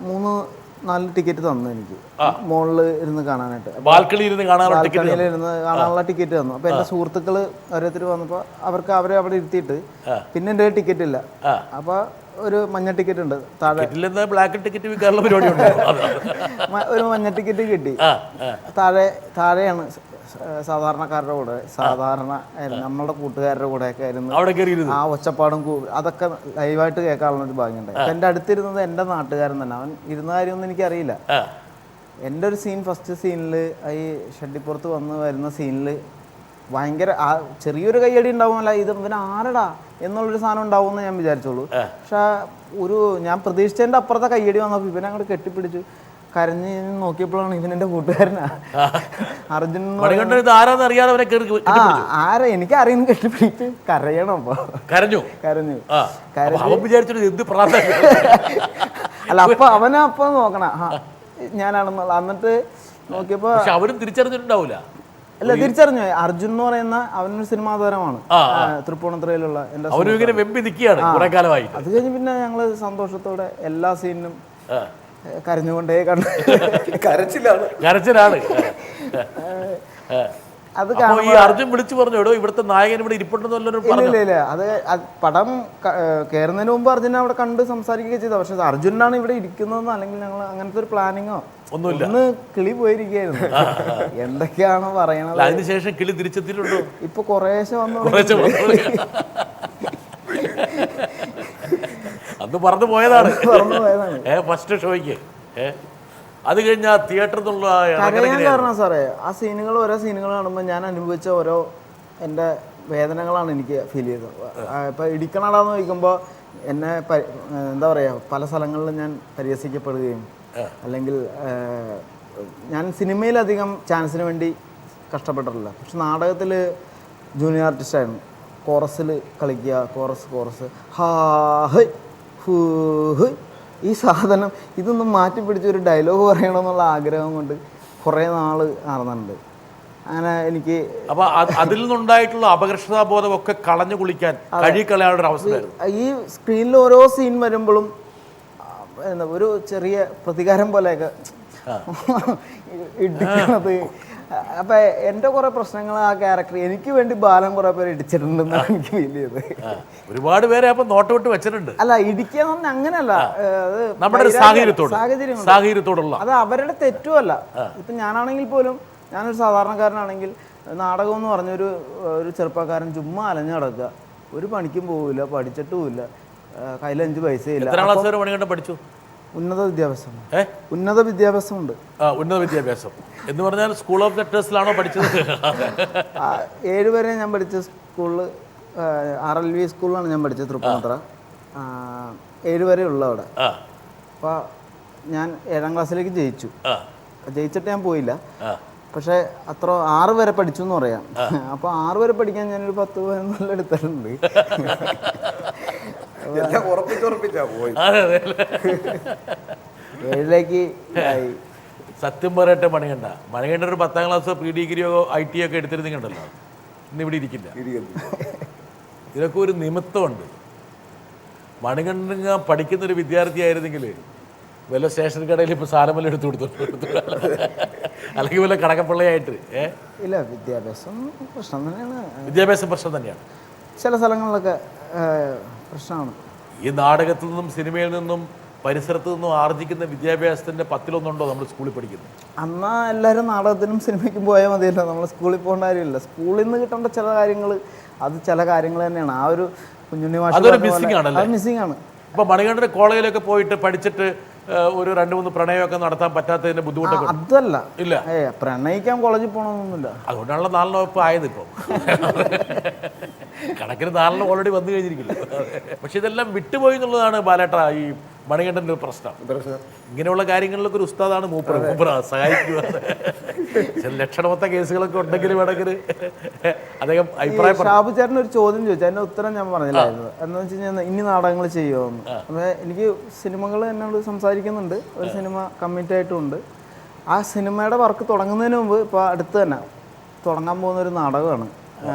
3-4 ടിക്കറ്റ് തന്നു എനിക്ക് മോളിൽ ഇരുന്ന് കാണാനായിട്ട്. ബാൽക്കണിയിൽ ഇരുന്ന് കാണാനുള്ള ടിക്കറ്റ് തന്നു. അപ്പൊ എന്റെ സുഹൃത്തുക്കള് ഓരോരുത്തർ വന്നപ്പോ അവരെ അവിടെ ഇരുത്തിയിട്ട്, പിന്നെ എന്റെ ടിക്കറ്റ് ഇല്ല. അപ്പൊ ഒരു മഞ്ഞ ടിക്കറ്റ് ഉണ്ട് താഴെ, ബ്ലാക്ക് ടിക്കറ്റ് പരിപാടി ഒരു മഞ്ഞ ടിക്കറ്റ് കിട്ടി. താഴെയാണ് സാധാരണക്കാരുടെ കൂടെ, സാധാരണ നമ്മളുടെ കൂട്ടുകാരുടെ കൂടെ ഒക്കെ ആയിരുന്നു ആ ഒച്ചപ്പാടും അതൊക്കെ ലൈവായിട്ട് കേൾക്കാനുള്ള ഒരു ഭാഗ്യം ഉണ്ടായി. എൻ്റെ അടുത്തിരുന്നത് എൻ്റെ നാട്ടുകാരൻ തന്നെ. അവൻ ഇരുന്ന കാര്യമൊന്നും എനിക്കറിയില്ല. എൻ്റെ ഒരു സീൻ, ഫസ്റ്റ് സീനിൽ ഈ ഷെഡിപ്പുറത്ത് വരുന്ന സീനിൽ ഭയങ്കര ചെറിയൊരു കയ്യടി ഉണ്ടാവുമല്ല, ഇത് ഇവൻ ആരടാ എന്നുള്ളൊരു സാധനം ഉണ്ടാവുമെന്ന് ഞാൻ വിചാരിച്ചോളൂ. പക്ഷെ ഞാൻ പ്രതീക്ഷിച്ചതിൻ്റെ അപ്പുറത്തെ കയ്യടി വന്നപ്പോൾ ഇവനെ അങ്ങോട്ട് കെട്ടിപ്പിടിച്ചു കരഞ്ഞ് നോക്കിയപ്പോഴാണ് ഇവനെന്റെ കൂട്ടുകാരനാ അർജുൻ. ആരാ എനിക്ക് അറിയുന്ന കെട്ടിപ്പിടിച്ച് കരയണം. അപ്പൊ കരഞ്ഞു. അല്ല, അപ്പൊ അവനപ്പൊ നോക്കണ ഞാനാണെന്നുള്ള. എന്നിട്ട് നോക്കിയപ്പോ അവരും തിരിച്ചറിഞ്ഞിട്ടുണ്ടാവില്ല. അല്ല, തിരിച്ചറിഞ്ഞു. അർജുൻ എന്ന് പറയുന്ന അവനൊരു സിനിമാ താരമാണ്, തൃപ്പൂണിത്തുറയിലുള്ള. അത് കഴിഞ്ഞ് പിന്നെ ഞങ്ങള് സന്തോഷത്തോടെ എല്ലാ സീനിനും കരഞ്ഞുകൊണ്ടേ കണ്ടു. കരച്ചിലാണ്. അത് അർജുൻ വിളിച്ചു പറഞ്ഞോടോ ഇവിടുത്തെ നായകൻ ഇവിടെ ഇരിപ്പുണ്ടെന്നല്ലോ? ഇല്ല, അത് പടം കയറുന്നതിന് മുമ്പ് അർജുനെ അവിടെ കണ്ട് സംസാരിക്കുകയൊക്കെ ചെയ്ത. പക്ഷെ അർജുനാണ് ഇവിടെ ഇരിക്കുന്നതെന്നോ അല്ലെങ്കിൽ ഞങ്ങൾ അങ്ങനത്തെ ഒരു പ്ലാനിങ്ങോ ഒന്ന് കിളി പോയിരിക്കുകയായിരുന്നു. എന്തൊക്കെയാണോ പറയണത്. അതിനുശേഷം കിളി തിരിച്ചെത്തിയിട്ടുണ്ടോ? ഇപ്പൊ കുറേശ്ശെ വന്നു. അന്ന് പറഞ്ഞു പോയതാണ് ഫസ്റ്റ് ഷോയ്ക്ക്. അത് കഴിഞ്ഞ തിയേറ്ററിൽ നിന്നുള്ള കരയാൻ കാരണം സാറേ, ആ സീനുകൾ, ഓരോ സീനുകൾ കാണുമ്പോൾ ഞാൻ അനുഭവിച്ച ഓരോ എൻ്റെ വേദനകളാണ് എനിക്ക് ഫീൽ ചെയ്തത്. ഇപ്പം ഇടിക്കണടാന്ന് ചോദിക്കുമ്പോൾ എന്നെ എന്താ പറയുക, പല സ്ഥലങ്ങളിലും ഞാൻ പരിഹസിക്കപ്പെടുകയും, അല്ലെങ്കിൽ ഞാൻ സിനിമയിലധികം ചാൻസിന് വേണ്ടി കഷ്ടപ്പെട്ടിട്ടില്ല. പക്ഷെ നാടകത്തിൽ ജൂനിയർ ആർട്ടിസ്റ്റായിരുന്നു. കോറസിൽ കളിക്കുക, കോറസ് ഹാ ഹൈ ഹൂ ഹൈ, ഈ സാധനം ഇതൊന്നും മാറ്റി പിടിച്ചൊരു ഡയലോഗ് പറയണമെന്നുള്ള ആഗ്രഹം കൊണ്ട് കുറേ നാൾ നടന്നിട്ടുണ്ട്. അങ്ങനെ എനിക്ക് അപ്പോൾ അതിൽ നിന്നുണ്ടായിട്ടുള്ള അപകർഷതാബോധമൊക്കെ കളഞ്ഞു കുളിക്കാൻ കഴിയാനുള്ള അവസ്ഥ. ഈ സ്ക്രീനിൽ ഓരോ സീൻ വരുമ്പോഴും ഒരു ചെറിയ പ്രതികാരം പോലെയൊക്കെ ഇടിക്കണത്. അപ്പം എൻ്റെ കുറേ പ്രശ്നങ്ങൾ ആ ക്യാരക്ടർ എനിക്ക് വേണ്ടി ബാലൻ കുറേ പേര് ഇടിച്ചിട്ടുണ്ടെന്നാണ് എനിക്ക് ഫീൽ ചെയ്തത്. ഒരുപാട് പേരെ അപ്പം നോട്ടമിട്ട് വെച്ചിട്ടുണ്ട്. അല്ല, ഇടിക്കുക അങ്ങനെയല്ല, നമ്മുടെ സാഹചര്യത്തോടുള്ള അത് അവരുടെ തെറ്റുമല്ല. ഇപ്പം ഞാനാണെങ്കിൽ പോലും, ഞാനൊരു സാധാരണക്കാരനാണെങ്കിൽ നാടകം എന്ന് പറഞ്ഞൊരു ചെറുപ്പക്കാരൻ ചുമ്മാ അലഞ്ഞു നടക്കുക, ഒരു പണിക്കും പോവില്ല, പഠിച്ചിട്ടുമില്ല, കയ്യിൽ 5 പൈസയില്ല. എത്രാം ക്ലാസ് വരെ മണികണ്ഠൻ പഠിച്ചു? ഉന്നത വിദ്യാഭ്യാസം. ഉന്നത വിദ്യാഭ്യാസമുണ്ട്. ഉന്നത വിദ്യാഭ്യാസം എന്ന് പറഞ്ഞാൽ സ്കൂൾ ഓഫ് ലെറ്റേഴ്സിലാണോ പഠിച്ചത്? 7 വരെ ഞാൻ പഠിച്ച സ്കൂളിൽ RLV സ്കൂളിലാണ് ഞാൻ പഠിച്ചത്, തൃപ്പൂണിത്തുറ. 7 വരെ ഉള്ള അവിടെ. ആ അപ്പോൾ ഞാൻ 7ാം ക്ലാസ്സിലേക്ക് ജയിച്ചു. ആ ജയിച്ചിട്ട് ഞാൻ പോയില്ല, ആ പക്ഷേ 6 വരെ പഠിച്ചു എന്ന് പറയാം. അപ്പോൾ 6 വരെ പഠിക്കാൻ ഞാനൊരു 10-11 എടുത്തിട്ടുണ്ട്. എല്ലാം ഉറപ്പിച്ചുറപ്പിച്ചാ പോയി. അതെ അതെ 7ലേക്ക് ആയി. സത്യം പറയട്ടെ മണികണ്ഠൻ ഒരു 10ാം ക്ലാസ് pre-degree IT ഒക്കെ എടുത്തിരുന്നിട്ടുണ്ടല്ലോ, ഇന്ന് ഇവിടെ ഇരിക്കില്ല. ഇതിനൊക്കെ ഒരു നിമിത്തമുണ്ട്. മണികണ്ഠൻ ഞാൻ പഠിക്കുന്നൊരു വിദ്യാർത്ഥിയായിരുന്നെങ്കിൽ വല്ല സ്റ്റേഷൻ കടയിൽ ഇപ്പോൾ സാലമല്ല എടുത്തു കൊടുത്തു, അല്ലെങ്കിൽ വല്ല കടകപ്പള്ളയായിട്ട്. ഇല്ല, വിദ്യാഭ്യാസം പ്രശ്നം തന്നെയാണ്. വിദ്യാഭ്യാസം പ്രശ്നം തന്നെയാണ്, ചില സ്ഥലങ്ങളിലൊക്കെ പ്രശ്നമാണ്. ഈ നാടകത്തിൽ നിന്നും സിനിമയിൽ നിന്നും പരിസരത്തു നിന്നും ആർജിക്കുന്ന വിദ്യാഭ്യാസത്തിൻ്റെ 10-1 നമ്മൾ സ്കൂളിൽ പഠിക്കുന്നത്. അന്നാ എല്ലാവരും നാടകത്തിനും സിനിമയ്ക്കും പോയാൽ മതിയല്ലോ, നമ്മൾ സ്കൂളിൽ പോകേണ്ട കാര്യമില്ല. സ്കൂളിൽ നിന്ന് കിട്ടേണ്ട ചില കാര്യങ്ങൾ, അത് ചില കാര്യങ്ങൾ തന്നെയാണ്. ആ ഒരു കുഞ്ഞുണ്ണി മാഷ് അതൊരു മിസ്സിംഗ് ആണല്ലേ? അത് മിസ്സിംഗ് ആണ്. ഇപ്പോൾ മണികണ്ഠൻ കോളേജിലൊക്കെ പോയിട്ട് പഠിച്ചിട്ട് ഒരു 2-3 പ്രണയമൊക്കെ നടത്താൻ പറ്റാത്തതിൻ്റെ ബുദ്ധിമുട്ടൊക്കെ അതല്ല, ഇല്ല. പ്രണയിക്കാൻ കോളേജിൽ പോകണമെന്നൊന്നുമില്ല. അതുകൊണ്ടാണല്ലോ 4 വകുപ്പ് ആയത്. ഇപ്പോൾ കണക്കിന് 4 ഓൾറെഡി വന്നു കഴിഞ്ഞിരിക്കില്ല. പക്ഷെ ഇതെല്ലാം വിട്ടുപോയി എന്നുള്ളതാണ് ബാലേട്ട ഈ മണികണ്ഠൻ്റെ ഒരു പ്രശ്നം. ഇങ്ങനെയുള്ള കാര്യങ്ങളിലൊക്കെ ഒരു ഉസ്താദാണ് മൂപ്പർ സഹായിക്കുക. ചില ലക്ഷണമൊത്ത കേസുകളൊക്കെ ഉണ്ടെങ്കിൽ വേണമെങ്കിൽ അദ്ദേഹം അഭിപ്രായം. ഷാബു ചേട്ടൻ ഒരു ചോദ്യം ചോദിച്ചു, അതിന്റെ ഉത്തരം ഞാൻ പറഞ്ഞില്ലായിരുന്നു. എന്ന് വെച്ച് കഴിഞ്ഞാൽ ഇനി നാടകങ്ങൾ ചെയ്യുമെന്ന്. അപ്പോൾ എനിക്ക് സിനിമകൾ എന്നോട് സംസാരിക്കുന്നുണ്ട്, ഒരു സിനിമ കമ്മിറ്റ് ആയിട്ടുമുണ്ട്. ആ സിനിമയുടെ വർക്ക് തുടങ്ങുന്നതിന് മുമ്പ് ഇപ്പോൾ അടുത്ത് തന്നെ തുടങ്ങാൻ പോകുന്ന ഒരു നാടകമാണ്.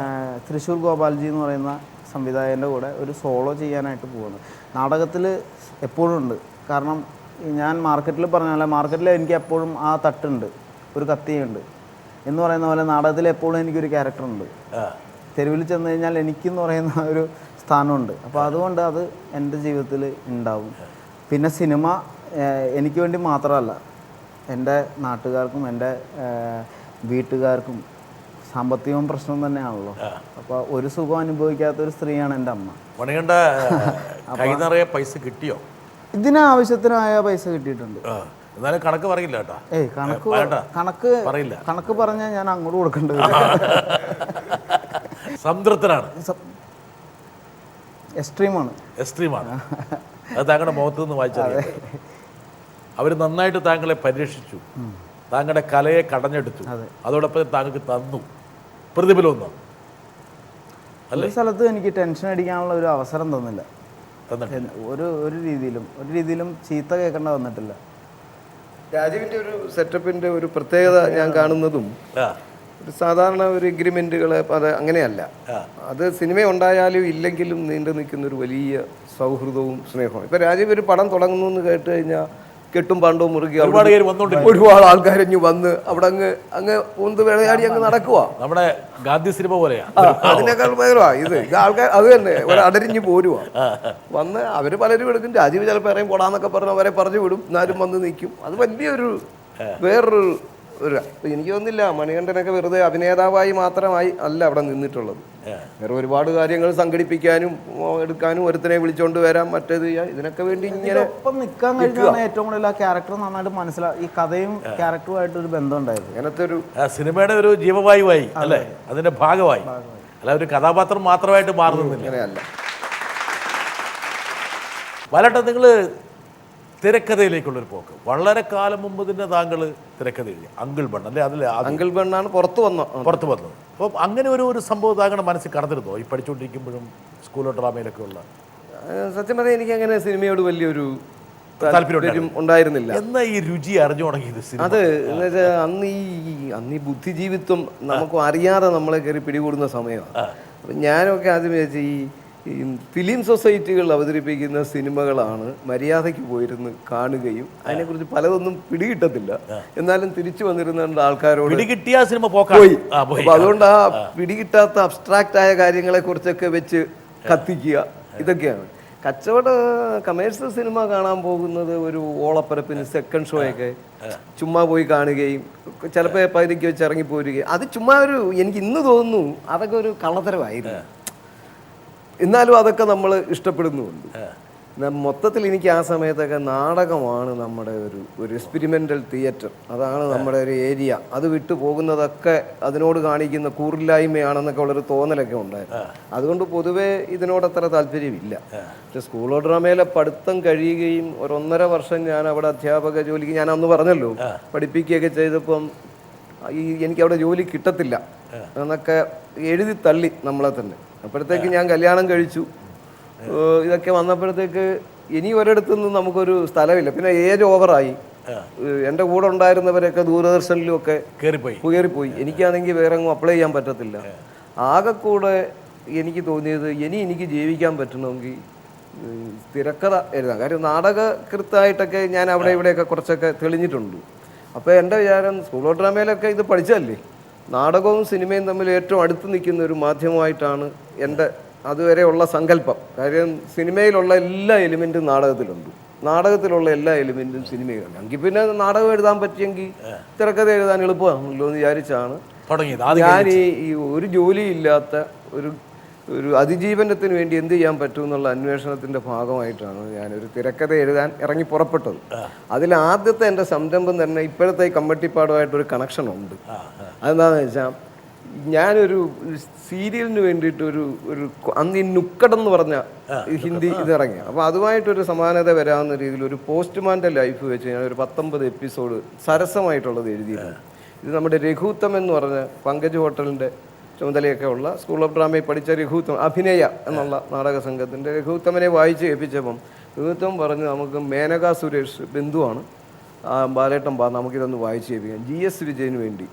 തൃശ്ശൂർ ഗോപാൽജി എന്ന് പറയുന്ന സംവിധായകൻ്റെ കൂടെ ഒരു സോളോ ചെയ്യാനായിട്ട് പോകുന്നത്. നാടകത്തിൽ എപ്പോഴും ഉണ്ട്. കാരണം ഞാൻ മാർക്കറ്റിൽ പറഞ്ഞ പോലെ മാർക്കറ്റിൽ എനിക്ക് എപ്പോഴും ആ തട്ടുണ്ട്, ഒരു കത്തിയുണ്ട് എന്ന് പറയുന്ന പോലെ നാടകത്തിൽ എപ്പോഴും എനിക്കൊരു ക്യാരക്ടറുണ്ട്. തെരുവിൽ ചെന്ന് കഴിഞ്ഞാൽ എനിക്കെന്ന് പറയുന്ന ഒരു സ്ഥാനമുണ്ട്. അപ്പോൾ അതുകൊണ്ട് അത് എൻ്റെ ജീവിതത്തിൽ ഉണ്ടാവും. പിന്നെ സിനിമ എനിക്ക് വേണ്ടി മാത്രമല്ല, എൻ്റെ നാട്ടുകാർക്കും എൻ്റെ വീട്ടുകാർക്കും സാമ്പത്തികവും പ്രശ്നം തന്നെയാണല്ലോ. അപ്പോൾ ഒരു സുഖം അനുഭവിക്കാത്തൊരു സ്ത്രീയാണ് എൻ്റെ അമ്മ. മണികണ്ഠ കൈ നിറയെ പൈസ കിട്ടിയോ? ഇതിനാവശ്യത്തിനായ പൈസ കിട്ടിയിട്ടുണ്ട്. എന്നാലും കണക്ക് പറയില്ല കേട്ടോ. കണക്ക് പറഞ്ഞാൽ ഞാൻ അങ്ങോട്ട് കൊടുക്കേണ്ടത്. സംതൃപ്തനാണ്, എക്സ്ട്രീമാണ്. അത് താങ്കളുടെ മുഖത്ത് നിന്ന് വായിച്ചറിയാം. അവർ നന്നായിട്ട് താങ്കളെ പരിരക്ഷിച്ചു, താങ്കളുടെ കലയെ കടഞ്ഞെടുത്തു, അതോടൊപ്പം താങ്കൾക്ക് തന്നു പ്രതിഫലമൊന്നും. ഒരു സ്ഥലത്ത് എനിക്ക് ടെൻഷൻ അടിക്കാനുള്ള ഒരു അവസരം തന്നില്ല. ഒരു രീതിയിലും ചീത്ത കേൾക്കേണ്ട വന്നിട്ടില്ല. രാജീവിൻ്റെ ഒരു സെറ്റപ്പിൻ്റെ ഒരു പ്രത്യേകത ഞാൻ കാണുന്നതും ഒരു സാധാരണ ഒരു എഗ്രിമെൻറ്റുകൾ അത് അങ്ങനെയല്ല. അത് സിനിമ ഉണ്ടായാലും ഇല്ലെങ്കിലും നീണ്ടു നിൽക്കുന്ന ഒരു വലിയ സൗഹൃദവും സ്നേഹവും. ഇപ്പം രാജീവ് ഒരു പടം തുടങ്ങുന്നു എന്ന് കേട്ട് കഴിഞ്ഞാൽ കെട്ടും പണ്ടവും മുറുകി ഒരുപാട് ആൾക്കാരഞ്ഞു വന്ന് അവിടെ അങ്ങ് പൂന്ത് വിളയാടി അങ്ങ് നടക്കുക. നമ്മുടെ ഗാന്ധി സിനിമ പോലെയാ, അതിനേക്കാൾ ഭയങ്കരമാ ഇത് ആൾക്കാർ. അത് തന്നെ അടരിഞ്ഞ് പോരുവാ. വന്ന് അവർ പലരും എടുക്കും. രാജീവ് ചിലപ്പോൾ ഇറങ്ങി പോടാന്നൊക്കെ പറഞ്ഞ് അവരെ പറഞ്ഞു വിടും, എന്നാലും വന്ന് നിൽക്കും. അത് വലിയൊരു വേറൊരു എനിക്ക് തോന്നുന്നില്ല മണികണ്ഠനൊക്കെ വെറുതെ അഭിനേതാവായി മാത്രമായി അല്ല അവിടെ നിന്നിട്ടുള്ളത്. വേറെ ഒരുപാട് കാര്യങ്ങൾ സംഘടിപ്പിക്കാനും എടുക്കാനും, ഒരുത്തനെ വിളിച്ചോണ്ട് വരാം, മറ്റേത് ചെയ്യാം, ഇതിനൊക്കെ വേണ്ടി ഇങ്ങനെ ഒപ്പം നിൽക്കാൻ കഴിഞ്ഞാണ് ഏറ്റവും കൂടുതൽ ആ ക്യാരക്ടർ നന്നായിട്ട് മനസ്സിലാക്കി. ഈ കഥയും ക്യാരക്ടറുമായിട്ട് ഒരു ബന്ധം ഉണ്ടായിരുന്നു. അങ്ങനത്തെ ഒരു സിനിമയുടെ ഒരു ജീവവായുവായി അല്ലേ, അതിന്റെ ഭാഗമായി, അല്ല ഒരു കഥാപാത്രം മാത്രമായിട്ട് മാറുന്നില്ല. അങ്ങനെയല്ല. ബാലേട്ട, നിങ്ങൾ തിരക്കഥയിലേക്കുള്ളൊരു പോക്ക് വളരെ കാലം മുമ്പ് തന്നെ താങ്കൾ തിരക്കഥ എഴുതി അങ്കിൾ ബൺ അല്ലേ? അതിൽ അങ്കിൾ ബണ്ണാണ് പുറത്തു വന്നത്. അപ്പം അങ്ങനെ ഒരു സംഭവം താങ്കളുടെ മനസ്സിൽ കടന്നിരുന്നോ ഈ പഠിച്ചുകൊണ്ടിരിക്കുമ്പോഴും സ്കൂളോ ഡ്രാമയിലൊക്കെ ഉള്ള? സത്യം പറഞ്ഞാൽ എനിക്ക് അങ്ങനെ സിനിമയോട് വലിയൊരു താല്പര്യം ഉണ്ടായിരുന്നില്ല. എന്നാ ഈ രുചി അറിഞ്ഞു തുടങ്ങിയത്? അത് എന്ന് വെച്ചാൽ അന്ന് ഈ ബുദ്ധിജീവിത്വം നമുക്ക് അറിയാതെ നമ്മളെ കയറി പിടികൂടുന്ന സമയമാണ്. അപ്പം ഞാനൊക്കെ ആദ്യം വിചാരിച്ച ഈ ഫിലിം സൊസൈറ്റികൾ അവതരിപ്പിക്കുന്ന സിനിമകളാണ് മര്യാദയ്ക്ക് പോയിരുന്ന് കാണുകയും അതിനെക്കുറിച്ച് പലതൊന്നും പിടികിട്ടത്തില്ല, എന്നാലും തിരിച്ചു വന്നിരുന്ന ആൾക്കാരോട് പിടികിട്ടിയ സിനിമ പോയി. അപ്പൊ അതുകൊണ്ട് ആ പിടികിട്ടാത്ത അബ്സ്ട്രാക്റ്റ് ആയ കാര്യങ്ങളെ കുറിച്ചൊക്കെ വെച്ച് കത്തിക്കുക, ഇതൊക്കെയാണ്. കമേഴ്സ്യൽ സിനിമ കാണാൻ പോകുന്നത് ഒരു ഓളപ്പരപ്പിന് സെക്കൻഡ് ഷോ ഒക്കെ ചുമ്മാ പോയി കാണുകയും ചിലപ്പോൾ പകുതിക്ക് വെച്ച് ഇറങ്ങിപ്പോരുകയും, അത് ചുമ്മാ എനിക്ക് ഇന്ന് തോന്നുന്നു അതൊക്കെ ഒരു കള്ളത്തരമായിരുന്നു. എന്നാലും അതൊക്കെ നമ്മൾ ഇഷ്ടപ്പെടുന്നുമുണ്ട്. മൊത്തത്തിൽ എനിക്ക് ആ സമയത്തൊക്കെ നാടകമാണ് നമ്മുടെ ഒരു എക്സ്പെരിമെൻ്റൽ തിയേറ്റർ, അതാണ് നമ്മുടെ ഒരു ഏരിയ. അത് വിട്ടു പോകുന്നതൊക്കെ അതിനോട് കാണിക്കുന്ന കൂറില്ലായ്മയാണെന്നൊക്കെ ഉള്ളൊരു തോന്നലൊക്കെ ഉണ്ടായിരുന്നു. അതുകൊണ്ട് പൊതുവേ ഇതിനോടത്ര താല്പര്യമില്ല. പക്ഷെ സ്കൂൾ ഓഫ് ഡ്രാമയിലെ പഠിത്തം കഴിയുകയും 1.5 വർഷം ഞാൻ അവിടെ അധ്യാപക ജോലിക്ക്, ഞാൻ അന്ന് പറഞ്ഞല്ലോ പഠിപ്പിക്കുകയൊക്കെ ചെയ്തപ്പം എനിക്കവിടെ ജോലി കിട്ടത്തില്ല എന്നൊക്കെ എഴുതി തള്ളി നമ്മളെ തന്നെ. അപ്പോഴത്തേക്ക് ഞാൻ കല്യാണം കഴിച്ചു. ഇതൊക്കെ വന്നപ്പോഴത്തേക്ക് ഇനി ഒരിടത്തു നിന്നും നമുക്കൊരു സ്ഥലമില്ല. പിന്നെ ഏജ് ഓവറായി. എൻ്റെ കൂടെ ഉണ്ടായിരുന്നവരൊക്കെ ദൂരദർശനിലും ഒക്കെ കയറിപ്പോയി. എനിക്കാണെങ്കിൽ വേറെ എങ്ങും അപ്ലൈ ചെയ്യാൻ പറ്റത്തില്ല. ആകെ കൂടെ എനിക്ക് തോന്നിയത് എനിക്ക് ജീവിക്കാൻ പറ്റണമെങ്കിൽ തിരക്കഥ എഴുതാം. കാര്യം നാടകകൃത്തായിട്ടൊക്കെ ഞാൻ അവിടെ ഇവിടെയൊക്കെ കുറച്ചൊക്കെ തെളിഞ്ഞിട്ടുണ്ട്. അപ്പോൾ എൻ്റെ വിചാരം സ്കൂൾ ഓഫ് ഡ്രാമയിലൊക്കെ ഇത് പഠിച്ചതല്ലേ, നാടകവും സിനിമയും തമ്മിൽ ഏറ്റവും അടുത്ത് നിൽക്കുന്ന ഒരു മാധ്യമമായിട്ടാണ് എൻ്റെ അതുവരെയുള്ള സങ്കല്പം. കാര്യം സിനിമയിലുള്ള എല്ലാ എലിമെൻറ്റും നാടകത്തിലുണ്ട്, നാടകത്തിലുള്ള എല്ലാ എലിമെൻറ്റും സിനിമയിലുണ്ട്. എങ്കിൽ പിന്നെ നാടകം എഴുതാൻ പറ്റിയെങ്കിൽ തിരക്കഥ എഴുതാൻ എളുപ്പമാണല്ലോ എന്ന് വിചാരിച്ചാണ് ഞാൻ ഈ ഒരു ജോലിയില്ലാത്ത ഒരു അതിജീവനത്തിന് വേണ്ടി എന്ത് ചെയ്യാൻ പറ്റും എന്നുള്ള അന്വേഷണത്തിൻ്റെ ഭാഗമായിട്ടാണ് ഞാനൊരു തിരക്കഥ എഴുതാൻ ഇറങ്ങി പുറപ്പെട്ടത്. അതിൽ ആദ്യത്തെ എൻ്റെ സംരംഭം തന്നെ ഇപ്പോഴത്തെ ഈ കമ്മട്ടിപ്പാടുമായിട്ടൊരു കണക്ഷൻ ഉണ്ട്. അതെന്താണെന്ന് വെച്ചാൽ ഞാനൊരു സീരിയലിന് വേണ്ടിയിട്ട് ഒരു അന്ന് ഈ നുക്കടെന്ന് പറഞ്ഞ ഹിന്ദി ഇതിറങ്ങി. അപ്പോൾ അതുമായിട്ടൊരു സമാനത വരാവുന്ന രീതിയിൽ ഒരു പോസ്റ്റ്മാൻ്റെ ലൈഫ് വെച്ച് ഞാൻ ഒരു 19 എപ്പിസോഡ് സരസമായിട്ടുള്ളത് എഴുതിയിട്ടുണ്ട്. ഇത് നമ്മുടെ രഘുത്തം എന്ന് പറഞ്ഞ പങ്കജ് ഹോട്ടലിൻ്റെ ചുമതലയൊക്കെ ഉള്ള സ്കൂൾ ഓഫ് ഡ്രാമയിൽ പഠിച്ച രഘുത്തം, അഭിനയ എന്നുള്ള നാടക സംഘത്തിൻ്റെ രഘുത്തമനെ വായിച്ച് കേൾപ്പിച്ചപ്പം രഘുത്തം പറഞ്ഞ് നമുക്ക് മേനക സുരേഷ് ബന്ധുവാണ്, ബാലേട്ടൻ നമുക്കിതൊന്ന് വായിച്ച് കേൾപ്പിക്കാം, GS വിജയന് വേണ്ടി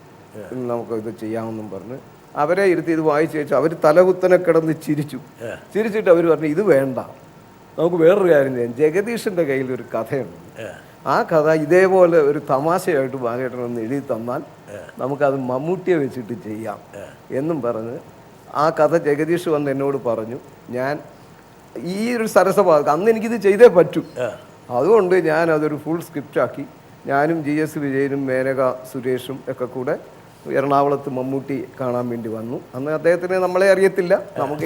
നമുക്കിത് ചെയ്യാമെന്നും പറഞ്ഞ് അവരെ ഇരുത്തി ഇത് വായിച്ച് വെച്ചു. അവർ തലകുത്തനെ കിടന്ന് ചിരിച്ചിട്ട് അവർ പറഞ്ഞു ഇത് വേണ്ട, നമുക്ക് വേറൊരു കാര്യം ചെയ്യാം, ജഗദീഷിൻ്റെ കയ്യിൽ ഒരു കഥയുണ്ട്, ആ കഥ ഇതേപോലെ ഒരു തമാശയായിട്ട് ബാലേട്ടനൊന്ന് എഴുതി തന്നാൽ നമുക്കത് മമ്മൂട്ടിയെ വെച്ചിട്ട് ചെയ്യാം എന്നും പറഞ്ഞ് ആ കഥ ജഗദീഷ് വന്ന് എന്നോട് പറഞ്ഞു. ഞാൻ ഈ ഒരു സരസഭാഗം അന്ന് എനിക്കിത് ചെയ്തേ പറ്റൂ, അതുകൊണ്ട് ഞാൻ അതൊരു ഫുൾ സ്ക്രിപ്റ്റാക്കി ഞാനും GS വിജയനും മേനക സുരേഷും ഒക്കെ കൂടെ എറണാകുളത്ത് മമ്മൂട്ടി കാണാൻ വേണ്ടി വന്നു. അന്ന് അദ്ദേഹത്തിന് നമ്മളെ അറിയത്തില്ല,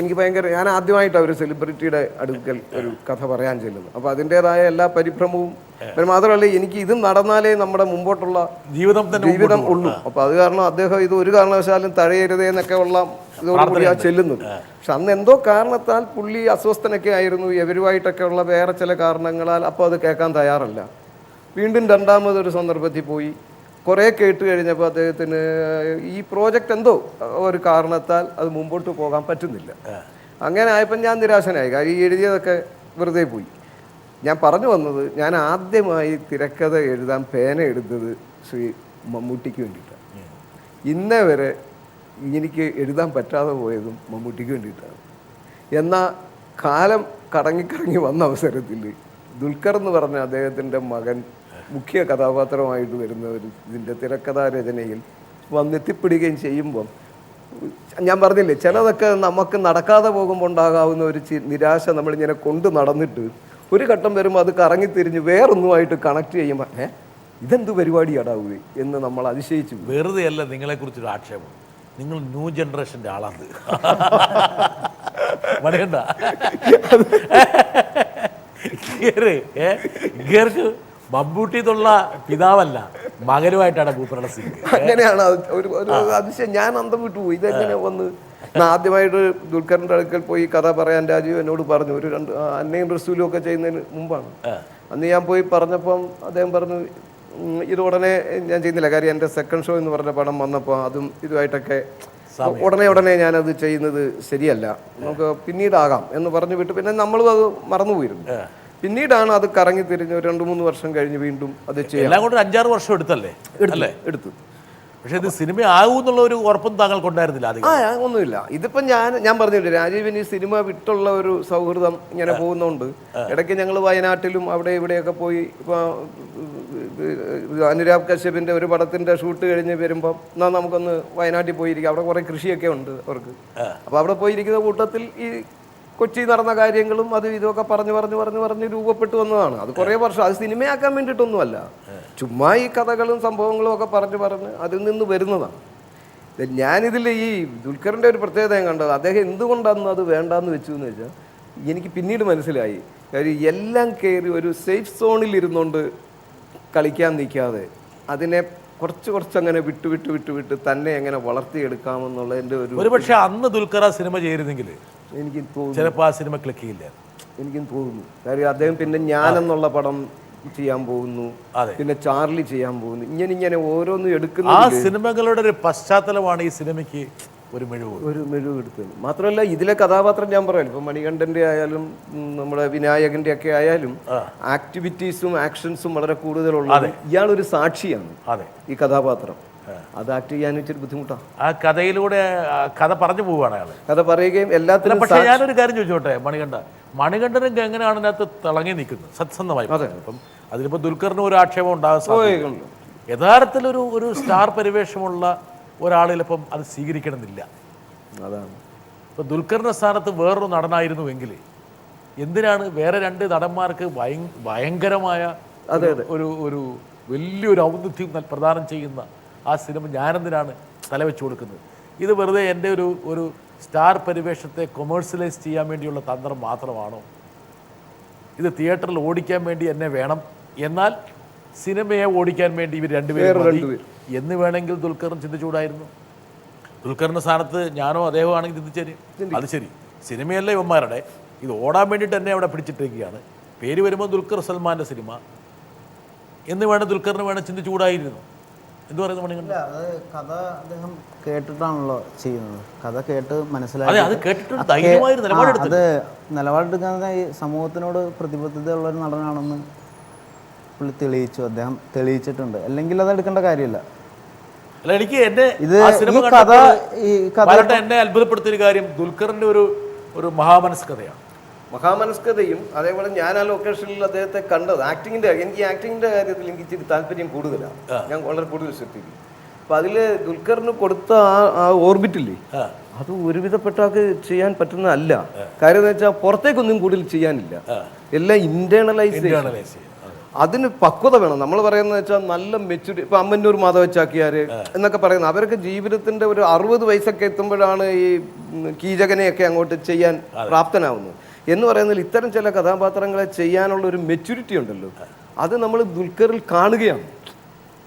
എനിക്ക് ഭയങ്കര, ഞാൻ ആദ്യമായിട്ടാണ് ഒരു സെലിബ്രിറ്റിയുടെ അടുക്കൽ ഒരു കഥ പറയാൻ ചെല്ലുന്നത്. അപ്പോൾ അതിൻ്റെതായ എല്ലാ പരിഭ്രമവും, പിന്നെ മാത്രമല്ല എനിക്ക് ഇത് നടന്നാലേ നമ്മുടെ മുമ്പോട്ടുള്ള ജീവിതം ഉള്ളൂ. അപ്പോൾ അത് കാരണം അദ്ദേഹം ഇത് ഒരു കാരണവശാലും തഴയരുതേ എന്നൊക്കെ ഉള്ള ഇതോടുകൂടിയാണ് ചെല്ലുന്നത്. പക്ഷെ അന്ന് എന്തോ കാരണത്താൽ പുള്ളി അസ്വസ്ഥനൊക്കെ ആയിരുന്നു, ഇവരുമായിട്ടൊക്കെ ഉള്ള വേറെ ചില കാരണങ്ങളാൽ അപ്പോൾ അത് കേൾക്കാൻ തയ്യാറല്ല. വീണ്ടും രണ്ടാമതൊരു സന്ദർഭത്തിൽ പോയി കുറേ കേട്ട് കഴിഞ്ഞപ്പോൾ അദ്ദേഹത്തിന് ഈ പ്രോജക്റ്റ് എന്തോ ഒരു കാരണത്താൽ അത് മുമ്പോട്ട് പോകാൻ പറ്റുന്നില്ല. അങ്ങനെ ആയപ്പോൾ ഞാൻ നിരാശനായി. കാര്യം ഈ എഴുതിയതൊക്കെ വെറുതെ പോയി. ഞാൻ പറഞ്ഞു വന്നത്, ഞാൻ ആദ്യമായി തിരക്കഥ എഴുതാൻ പേന എടുത്തത് ശ്രീ മമ്മൂട്ടിക്ക് വേണ്ടിയിട്ടാണ്. ഇന്നേ വരെ എനിക്ക് എഴുതാൻ പറ്റാതെ പോയതും മമ്മൂട്ടിക്ക് വേണ്ടിയിട്ടാണ്. എന്നാൽ കാലം കറങ്ങി വന്ന അവസരത്തിൽ ദുൽഖർ എന്ന് പറഞ്ഞ അദ്ദേഹത്തിൻ്റെ മകൻ മുഖ്യ കഥാപാത്രമായിട്ട് വരുന്ന ഒരു ഇതിൻ്റെ തിരക്കഥാരചനയിൽ വന്നെത്തിപ്പെടുകയും ചെയ്യുമ്പം ഞാൻ പറഞ്ഞില്ലേ, ചിലതൊക്കെ നമുക്ക് നടക്കാതെ പോകുമ്പോൾ ഉണ്ടാകാവുന്ന ഒരു നിരാശ നമ്മളിങ്ങനെ കൊണ്ട് നടന്നിട്ട് ഒരു ഘട്ടം വരുമ്പോൾ അത് കറങ്ങിത്തിരിഞ്ഞ് വേറൊന്നുമായിട്ട് കണക്ട് ചെയ്യുമ്പോൾ ഇതെന്ത് പരിപാടിയാടാവുക എന്ന് നമ്മൾ അതിശയിച്ചു. വെറുതെ അല്ല നിങ്ങളെക്കുറിച്ചൊരു ആക്ഷേപം, നിങ്ങൾ ന്യൂ ജനറേഷൻ്റെ ആളാണ്. പറയണ്ട ഗേർക്ക് മമ്മൂട്ടി എന്നുള്ള പിതാവല്ല, മകനുമായിട്ടാണ് ഭൂപ്രണ സിംഗ്. അങ്ങനെയാണ് ഒരു അതിശയം. ഞാൻ അന്തം വിട്ടുപോയി, ഇതെങ്ങനെ വന്ന്. ആദ്യമായിട്ട് ദുൽഖറിൻ്റെ അടുക്കൽ പോയി കഥ പറയാൻ രാജീവ് എന്നോട് പറഞ്ഞു, ഒരു അന്നയും റസൂലും ഒക്കെ ചെയ്യുന്നതിന് മുമ്പാണ്. അന്ന് ഞാൻ പോയി പറഞ്ഞപ്പം അദ്ദേഹം പറഞ്ഞു ഇത് ഉടനെ ഞാൻ ചെയ്യുന്നില്ല. കാര്യം എൻ്റെ സെക്കൻഡ് ഷോ എന്ന് പറഞ്ഞ പടം വന്നപ്പോൾ അതും ഇതുമായിട്ടൊക്കെ ഉടനെ ഞാനത് ചെയ്യുന്നത് ശരിയല്ല, നമുക്ക് പിന്നീടാകാം എന്ന് പറഞ്ഞു വിട്ടു. പിന്നെ നമ്മളും അത് മറന്നുപോയിരുന്നു. പിന്നീടാണ് അത് കറങ്ങി തിരിഞ്ഞ് 2-3 വർഷം കഴിഞ്ഞ് വീണ്ടും അത് ചെയ്യാം. എല്ലാം കൊണ്ട് 5-6 വർഷം എടുത്തല്ലേ? എടുത്തു. പക്ഷെ ഇത് സിനിമ ആകുമെന്നുള്ള ഒരു ഉറപ്പും താങ്കൾക്കുണ്ടായിരുന്നില്ല? ഒന്നുമില്ല. ഇതിപ്പം ഞാൻ പറഞ്ഞില്ലേ, രാജീവിന് ഈ സിനിമ വിട്ടുള്ള ഒരു സൗഹൃദം ഇങ്ങനെ പോകുന്നതുകൊണ്ട് ഇടയ്ക്ക് ഞങ്ങൾ വയനാട്ടിലും അവിടെ ഇവിടെയൊക്കെ പോയി. ഇപ്പോൾ അനുരാഗ് കശ്യപിൻ്റെ ഒരു പടത്തിൻ്റെ ഷൂട്ട് കഴിഞ്ഞ് വരുമ്പം എന്നാൽ നമുക്കൊന്ന് വയനാട്ടിൽ പോയിരിക്കാം, അവിടെ കുറേ കൃഷിയൊക്കെ ഉണ്ട് അവർക്ക്. അപ്പോൾ അവിടെ പോയിരിക്കുന്ന കൂട്ടത്തിൽ ഈ കൊച്ചി നടന്ന കാര്യങ്ങളും അതും ഇതൊക്കെ പറഞ്ഞ് രൂപപ്പെട്ടു വന്നതാണ്. അത് കുറേ വർഷം, അത് സിനിമയാക്കാൻ വേണ്ടിയിട്ടൊന്നുമല്ല, ചുമ്മാ ഈ കഥകളും സംഭവങ്ങളും ഒക്കെ പറഞ്ഞ് അതിൽ നിന്ന് വരുന്നതാണ്. ഞാനിതിൽ ഈ ദുൽഖറിൻ്റെ ഒരു പ്രത്യേകത ഞാൻ കണ്ടത്, അദ്ദേഹം എന്തുകൊണ്ടാണ് അത് വേണ്ടാന്ന് വെച്ചു എന്ന് വെച്ചാൽ എനിക്ക് പിന്നീട് മനസ്സിലായി. കാര്യം എല്ലാം കയറി ഒരു സേഫ് സോണിൽ ഇരുന്നുകൊണ്ട് കളിക്കാൻ നിൽക്കാതെ അതിനെ കുറച്ച് അങ്ങനെ വിട്ട് തന്നെ എങ്ങനെ വളർത്തിയെടുക്കാമെന്നുള്ളതിൻ്റെ ഒരുപക്ഷെ അന്ന് ദുൽഖർ ആ സിനിമ ചെയ്തിരുന്നെങ്കിൽ എനിക്ക് തോന്നുന്നു. ചിലപ്പോൾ ആ സിനിമ ക്ലിക്ക് ചെയ്യില്ല. എനിക്കും തോന്നുന്നു. കാര്യം അദ്ദേഹം പിന്നെ ഞാനെന്നുള്ള പടം ചെയ്യാൻ പോകുന്നു, പിന്നെ ചാർലി ചെയ്യാൻ പോകുന്നു, ഇങ്ങനെ ഓരോന്നും എടുക്കുന്ന ആ സിനിമകളുടെ ഒരു പശ്ചാത്തലമാണ് ഈ സിനിമയ്ക്ക് ഒരു മെഴുവ് എടുത്തത്. മാത്രമല്ല ഇതിലെ കഥാപാത്രം ഞാൻ പറയാം, ഇപ്പം മണികണ്ഠൻ്റെ ആയാലും നമ്മുടെ വിനായകൻ്റെ ഒക്കെ ആയാലും ആക്ടിവിറ്റീസും ആക്ഷൻസും വളരെ കൂടുതലുള്ളത്. ഇയാളൊരു സാക്ഷിയാണ് ഈ കഥാപാത്രം. അത് ആക്ട് ചെയ്യാൻ ഇച്ചിരി ബുദ്ധിമുട്ടാണ്. ആ കഥയിലൂടെ കഥ പറഞ്ഞു പോവുകയാണ് അയാൾ, കഥ പറയുകയും എല്ലാത്തിനും. പക്ഷേ ഞാനൊരു കാര്യം ചോദിച്ചോട്ടെ, മണികണ്ഠനും എങ്ങനെയാണ് അതിനകത്ത് തിളങ്ങി നിൽക്കുന്നത് സത്യസന്ധമായി? ഇപ്പം അതിലിപ്പോൾ ദുൽഖറിന് ഒരു ആക്ഷേപം ഉണ്ടാകാൻ സാധ്യത. യഥാർത്ഥത്തിൽ ഒരു സ്റ്റാർ പരിവേഷമുള്ള ഒരാളിലിപ്പം അത് സ്വീകരിക്കണമെന്നില്ല. അതാണ് ഇപ്പം ദുൽഖറിൻ്റെ സ്ഥാനത്ത് വേറൊരു നടനായിരുന്നുവെങ്കിൽ എന്തിനാണ് വേറെ രണ്ട് നടന്മാർക്ക് ഭയങ്കരമായ ഒരു വലിയൊരു ഔന്നിധ്യം പ്രദാനം ചെയ്യുന്ന ആ സിനിമ ഞാനെന്തിനാണ് തലവെച്ച് കൊടുക്കുന്നത്? ഇത് വെറുതെ എൻ്റെ ഒരു സ്റ്റാർ പരിവേഷത്തെ കൊമേഴ്സ്യലൈസ് ചെയ്യാൻ വേണ്ടിയുള്ള തന്ത്രം മാത്രമാണോ? ഇത് തിയേറ്ററിൽ ഓടിക്കാൻ വേണ്ടി എന്നെ വേണം, എന്നാൽ സിനിമയെ ഓടിക്കാൻ വേണ്ടി ഇവർ രണ്ടുപേരും എന്ന് വേണമെങ്കിൽ ദുൽഖറിന് ചിന്തിച്ചുകൂടായിരുന്നു? ദുൽഖറിൻ്റെ സ്ഥാനത്ത് ഞാനോ അദ്ദേഹമോ ആണെങ്കിൽ ചിന്തിച്ചേരി അത് ശരി, സിനിമയല്ലേ ഇവന്മാരുടെ, ഇത് ഓടാൻ വേണ്ടിയിട്ട് എന്നെ അവിടെ പിടിച്ചിട്ടേക്കുകയാണ്, പേര് വരുമ്പോൾ ദുൽഖർ സൽമാൻ്റെ സിനിമ എന്ന് വേണം ദുൽഖറിന് വേണം ചിന്തിച്ചുകൂടായിരുന്നു. എന്ത് പറയുന്നു മണികണ്ഠൻ? അത് കഥ അദ്ദേഹം കേട്ടിട്ടാണല്ലോ ചെയ്യുന്നത്. കഥ കേട്ട് മനസ്സിലാക്കി അത് നിലപാടെടുക്കുന്ന ഈ സമൂഹത്തിനോട് പ്രതിബദ്ധതയുള്ള ഒരു നടനാണെന്ന് പുള്ളി അദ്ദേഹം തെളിയിച്ചിട്ടുണ്ട്. അല്ലെങ്കിൽ അത് എടുക്കേണ്ട കാര്യമില്ല. അല്ല, എനിക്ക് എന്നെ അത്ഭുതപ്പെടുത്തിയ കാര്യം ദുൽഖറിന്റെ ഒരു മഹാമനസ്കതയും അതേപോലെ ഞാൻ ആ ലൊക്കേഷനിൽ അദ്ദേഹത്തെ കണ്ടത് എനിക്ക് ആക്ടിങ്ങിന്റെ കാര്യത്തിൽ എനിക്ക് ഇച്ചിരി താല്പര്യം കൂടുതലാണ്. ഞാൻ വളരെ കൂടുതൽ ശ്രദ്ധിക്കും. അപ്പൊ അതില് ദുൽഖറിന് കൊടുത്ത ആ ഓർബിറ്റില്ലേ, അത് ഒരുവിധപ്പെട്ടാക്ക് ചെയ്യാൻ പറ്റുന്നതല്ല. കാര്യം എന്ന് വെച്ചാൽ പുറത്തേക്കൊന്നും കൂടുതൽ ചെയ്യാനില്ല, എല്ലാം ഇന്റേണലൈസ്. അതിന് പക്വത വേണം. നമ്മൾ പറയുന്നത് വെച്ചാൽ നല്ല മെച്യൂരിറ്റി. ഇപ്പൊ അമ്മന്നൂർ മാധവച്ചാക്കിയാര് എന്നൊക്കെ പറയുന്നത് അവരൊക്കെ ജീവിതത്തിന്റെ ഒരു 60 വയസ്സൊക്കെ എത്തുമ്പോഴാണ് ഈ കീചകനെയൊക്കെ അങ്ങോട്ട് ചെയ്യാൻ പ്രാപ്തനാവുന്നത് എന്ന് പറയുന്നതിൽ ഇത്തരം ചില കഥാപാത്രങ്ങളെ ചെയ്യാനുള്ള ഒരു മെച്യൂരിറ്റി ഉണ്ടല്ലോ, അത് നമ്മൾ ദുൽഖറിൽ കാണുകയാണ്.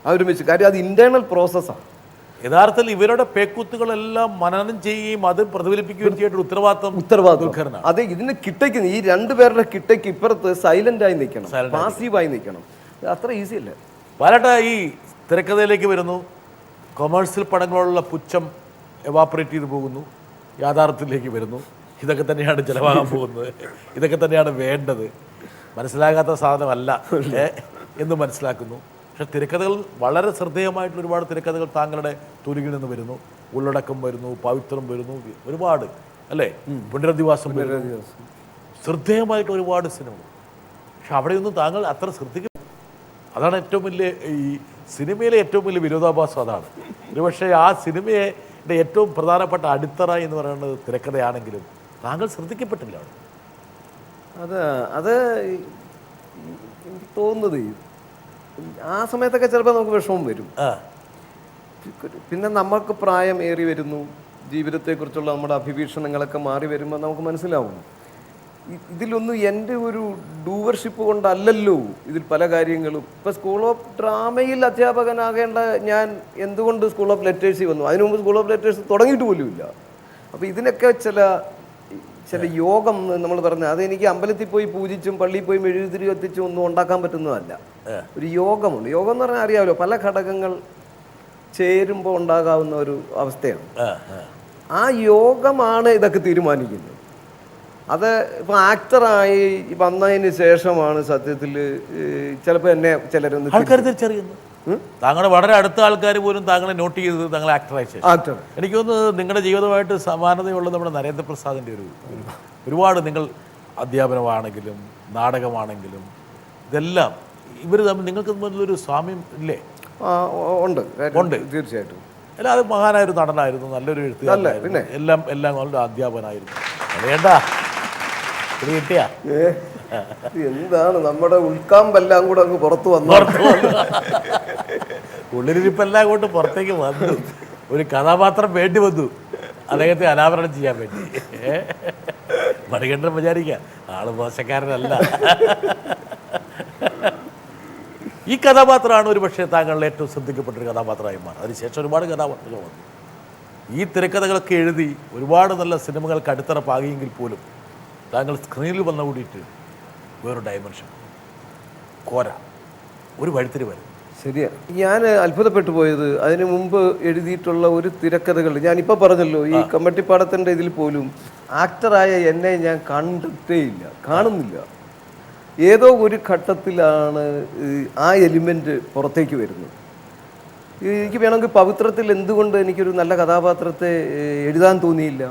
ആ ഒരു കാര്യം അത് ഇന്റേണൽ പ്രോസസ്സാണ്. യഥാർത്ഥത്തിൽ ഇവരുടെ പേക്കൂത്തുകളെല്ലാം മനനം ചെയ്യുകയും അത് പ്രതിഫലിപ്പിക്കുകയും ചെയ്യേണ്ട ഉത്തരവാദിത്വം അതെ. ഇതിന് കിട്ടയ്ക്ക് ഈ രണ്ടുപേരുടെ കിട്ടയ്ക്ക് ഇപ്പുറത്ത് സൈലന്റ് ആയി നിൽക്കണം, പാസീവായി നിൽക്കണം. അത്ര ഈസി അല്ല. പാലട്ട ഈ തിരക്കഥയിലേക്ക് വരുന്നു, കൊമേഴ്സ്യൽ പടങ്ങളുള്ള പുച്ഛം എവാപ്പറേറ്റ് ചെയ്ത് പോകുന്നു, യാഥാർത്ഥ്യത്തിലേക്ക് വരുന്നു. ഇതൊക്കെ തന്നെയാണ് ചിലവാകാൻ പോകുന്നത്, ഇതൊക്കെ തന്നെയാണ് വേണ്ടത്, മനസ്സിലാകാത്ത സാധനമല്ല എന്ന് മനസ്സിലാക്കുന്നു. പക്ഷെ തിരക്കഥകൾ വളരെ ശ്രദ്ധേയമായിട്ടുള്ള ഒരുപാട് തിരക്കഥകൾ താങ്കളുടെ തൂലികിൽ നിന്ന് വരുന്നു. ഉള്ളടക്കം വരുന്നു, പവിത്രം വരുന്നു, ഒരുപാട് അല്ലേ, പുനരധിവാസം വരുന്നു, ശ്രദ്ധേയമായിട്ട് ഒരുപാട് സിനിമകൾ. പക്ഷെ അവിടെയൊന്നും താങ്കൾ അത്ര ശ്രദ്ധിക്കും. അതാണ് ഏറ്റവും വലിയ ഈ സിനിമയിലെ ഏറ്റവും വലിയ വിരോധാഭാസം. അതാണ് ഒരുപക്ഷെ ആ സിനിമയുടെ ഏറ്റവും പ്രധാനപ്പെട്ട അടിത്തറ എന്ന് പറയുന്നത് തിരക്കഥയാണെങ്കിലും താങ്കൾ ശ്രദ്ധിക്കപ്പെട്ടില്ല. അത് എനിക്ക് തോന്നുന്നത് ആ സമയത്തൊക്കെ ചിലപ്പോൾ നമുക്ക് വിഷമം വരും. പിന്നെ നമുക്ക് പ്രായം ഏറി വരുന്നു, ജീവിതത്തെക്കുറിച്ചുള്ള നമ്മുടെ അഭിവീക്ഷണങ്ങളൊക്കെ മാറി വരുമ്പോൾ നമുക്ക് മനസ്സിലാവും ഇതിലൊന്നും എൻ്റെ ഒരു ഡൂവർഷിപ്പ് കൊണ്ടല്ലല്ലോ ഇതിൽ പല കാര്യങ്ങളും. ഇപ്പം സ്കൂൾ ഓഫ് ഡ്രാമയിൽ അധ്യാപകനാകേണ്ട ഞാൻ എന്തുകൊണ്ട് സ്കൂൾ ഓഫ് ലെറ്റേഴ്സിൽ വന്നു? അതിനു മുമ്പ് സ്കൂൾ ഓഫ് ലെറ്റേഴ്സ് തുടങ്ങിയിട്ട് പോലുമില്ല. അപ്പോൾ ഇതിനൊക്കെ ചില യോഗം നമ്മൾ പറഞ്ഞത് അതെനിക്ക് അമ്പലത്തിൽ പോയി പൂജിച്ചും പള്ളിയിൽ പോയി മെഴുകുതിരി കത്തിച്ചും ഒന്നും ഉണ്ടാക്കാൻ പറ്റുന്നതല്ല. ഒരു യോഗമുണ്ട്. യോഗം എന്ന് പറഞ്ഞാൽ അറിയാമല്ലോ, പല ഘടകങ്ങൾ ചേരുമ്പോൾ ഉണ്ടാകാവുന്ന ഒരു അവസ്ഥയാണ്. ആ യോഗമാണ് ഇതൊക്കെ തീരുമാനിക്കുന്നത്. അത് ഇപ്പം ആക്ടറായി വന്നതിന് ശേഷമാണ് സത്യത്തിൽ ചിലപ്പോൾ എന്നെ ചിലരൊന്ന് തിരിച്ചറിയുന്നു. താങ്കളുടെ വളരെ അടുത്ത ആൾക്കാർ പോലും താങ്കളെ നോട്ട് ചെയ്തത് താങ്കൾ ആക്ടറായി ശേഷം. എനിക്ക് തോന്നുന്നു നിങ്ങളുടെ ജീവിതമായിട്ട് സമാനതയുള്ള നമ്മുടെ നരേന്ദ്രപ്രസാദിൻ്റെ ഒരുപാട് നിങ്ങൾ അധ്യാപനമാണെങ്കിലും നാടകമാണെങ്കിലും ഇതെല്ലാം ഇവർ തമ്മിൽ നിങ്ങൾക്ക് തമ്മിലൊരു സാമ്യം ഇല്ലേ? ഉണ്ട്, തീർച്ചയായിട്ടും. അല്ല, അത് മഹാനായൊരു നടനായിരുന്നു, നല്ലൊരു എഴുത്തുകാരനായിരുന്നു, എല്ലാം നല്ല അധ്യാപനായിരുന്നു. വേണ്ട കിട്ടിയാ എന്താണ് നമ്മുടെ ഉൾക്കാമ്പെല്ലാം കൂടെ അങ്ങ് പുറത്തു വന്നു, ഉള്ളിലിരിപ്പെല്ലാം അങ്ങോട്ട് പുറത്തേക്ക് വന്നു. ഒരു കഥാപാത്രം വേണ്ടി വന്നു അദ്ദേഹത്തെ അനാവരണം ചെയ്യാൻ വേണ്ടി. മണികണ്ഠൻ വിചാരിക്കുക ആള് മോശക്കാരനല്ല. ഈ കഥാപാത്രമാണ് ഒരു പക്ഷേ താങ്കളുടെ ഏറ്റവും ശ്രദ്ധിക്കപ്പെട്ടൊരു കഥാപാത്രമായി മാറും. അതിനുശേഷം ഒരുപാട് കഥാപാത്രങ്ങൾ വന്നു. ഈ തിരക്കഥകളൊക്കെ എഴുതി ഒരുപാട് നല്ല സിനിമകൾക്ക് അടിത്തറ പാകിയെങ്കിൽ പോലും താങ്കൾ സ്ക്രീനിൽ വന്നു കൂടിയിട്ട് വേറൊരു ഡയമെൻഷൻ കോര ഒരു വഴിത്തിരി വരും. ശരിയാ. ഞാൻ അത്ഭുതപ്പെട്ടു പോയത് അതിനു മുമ്പ് എഴുതിയിട്ടുള്ള ഒരു തിരക്കഥകൾ ഞാനിപ്പോൾ പറഞ്ഞല്ലോ, ഈ കമ്മട്ടിപ്പാടത്തിൻ്റെ ഇതിൽ പോലും ആക്ടറായ എന്നെ ഞാൻ കണ്ടിട്ടേയില്ല, കാണുന്നില്ല. ഏതോ ഒരു ഘട്ടത്തിലാണ് ആ എലിമെൻ്റ് പുറത്തേക്ക് വരുന്നത്. എനിക്ക് വേണമെങ്കിൽ പവിത്രത്തിൽ എന്തുകൊണ്ട് എനിക്കൊരു നല്ല കഥാപാത്രത്തെ എഴുതാൻ തോന്നിയില്ല,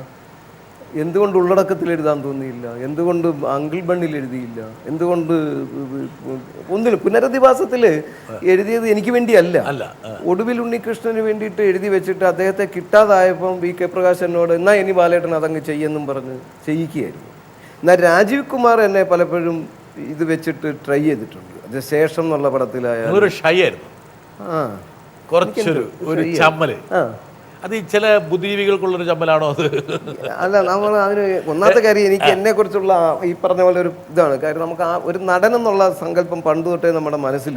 എന്തുകൊണ്ട് ഉള്ളടക്കത്തിൽ എഴുതാൻ തോന്നിയില്ല, എന്തുകൊണ്ട് അങ്കിൾ ബണ്ണിൽ എഴുതിയില്ല, എന്തുകൊണ്ട് ഒന്നിലും പുനരധിവാസത്തിൽ എഴുതിയത് എനിക്ക് വേണ്ടിയല്ല, ഒടുവിൽ ഉണ്ണികൃഷ്ണന് വേണ്ടിയിട്ട് എഴുതി വെച്ചിട്ട് അദ്ദേഹത്തെ കിട്ടാതായപ്പം വി കെ പ്രകാശ് എന്നോട് എന്നാൽ ഇനി ബാലേട്ടൻ അതങ്ങ് ചെയ്യെന്നും പറഞ്ഞ് ചെയ്യിക്കുകയായിരുന്നു. എന്നാൽ രാജീവ് കുമാർ എന്നെ പലപ്പോഴും ഇത് വെച്ചിട്ട് ട്രൈ ചെയ്തിട്ടുണ്ട്. അത് ശേഷം എന്നുള്ള പടത്തിലായിരുന്നു കുറച്ചൊരു ഒരു ചമ്മല്. അത് ഈ ചില ബുദ്ധിജീവികൾക്കുള്ളൊരു ചമ്മലാണോ അത്? അല്ല, നമ്മൾ അതിന് ഒന്നാമത്തെ കാര്യം എനിക്ക് എന്നെ കുറിച്ചുള്ള ഈ പറഞ്ഞ പോലെ ഒരു ഇതാണ്. കാര്യം നമുക്ക് ആ ഒരു നടൻ എന്നുള്ള സങ്കല്പം പണ്ട് തൊട്ടേ നമ്മുടെ മനസ്സിൽ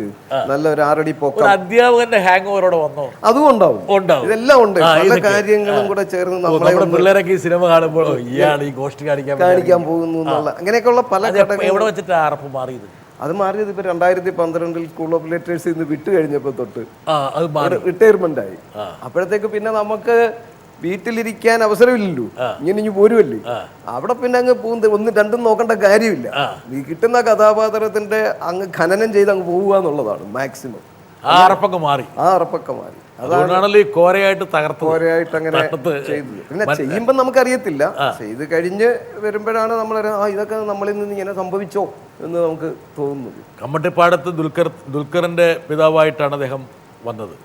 നല്ല ഒരു 6 അടി പൊക്കം. അധ്യാപകന്റെ ഹാങ് ഓവറോടെ വന്നോ? അതും ഉണ്ടാവും. ഇതെല്ലാം ഉണ്ട്. പല കാര്യങ്ങളും കൂടെ ചേർന്ന് നമ്മളെ പിള്ളേരൊക്കെ ഈ സിനിമ കാണുമ്പോൾ ഇയാൾ ഈ ഗോഷ്ടി കാണിക്കാൻ പോകുന്നു എന്നുള്ള അങ്ങനെയൊക്കെയുള്ള പല ഘട്ടങ്ങൾ. എവിടെ വെച്ചിട്ട് അറപ്പ് മാറിയത്? അത് മാറിയത് ഇപ്പൊ 2012 സ്കൂൾ ഓഫ് ലിറ്ററേച്ചർ ഇന്ന് വിട്ട് കഴിഞ്ഞപ്പോ തൊട്ട് റിട്ടയർമെന്റ് ആയി. അപ്പോഴത്തേക്ക് പിന്നെ നമുക്ക് വീട്ടിലിരിക്കാൻ അവസരമില്ലല്ലോ, ഇനി പോരുമല്ലേ. അവിടെ പിന്നെ അങ്ങ് ഒന്നും രണ്ടും നോക്കേണ്ട കാര്യമില്ല. നീ കിട്ടുന്ന കഥാപാത്രത്തിന്റെ അങ്ങ് ഖനനം ചെയ്ത് അങ്ങ് പോവുക എന്നുള്ളതാണ് മാക്സിമം. ആ അറപ്പൊക്കെ മാറി. അതുകൊണ്ടാണല്ലോ ഈ കോരയായിട്ട് അങ്ങനെ ചെയ്തത്. പിന്നെ ചെയ്യുമ്പോ നമുക്കറിയത്തില്ല, ചെയ്ത് കഴിഞ്ഞ് വരുമ്പോഴാണ് നമ്മൾ ഇതൊക്കെ നമ്മളിൽ നിന്ന് ഇങ്ങനെ സംഭവിച്ചോ എന്ന് നമുക്ക് തോന്നുന്നത്. കമ്മട്ടിപ്പാടത്ത് ദുൽഖറിന്റെ പിതാവായിട്ടാണ് അദ്ദേഹം വന്നത്.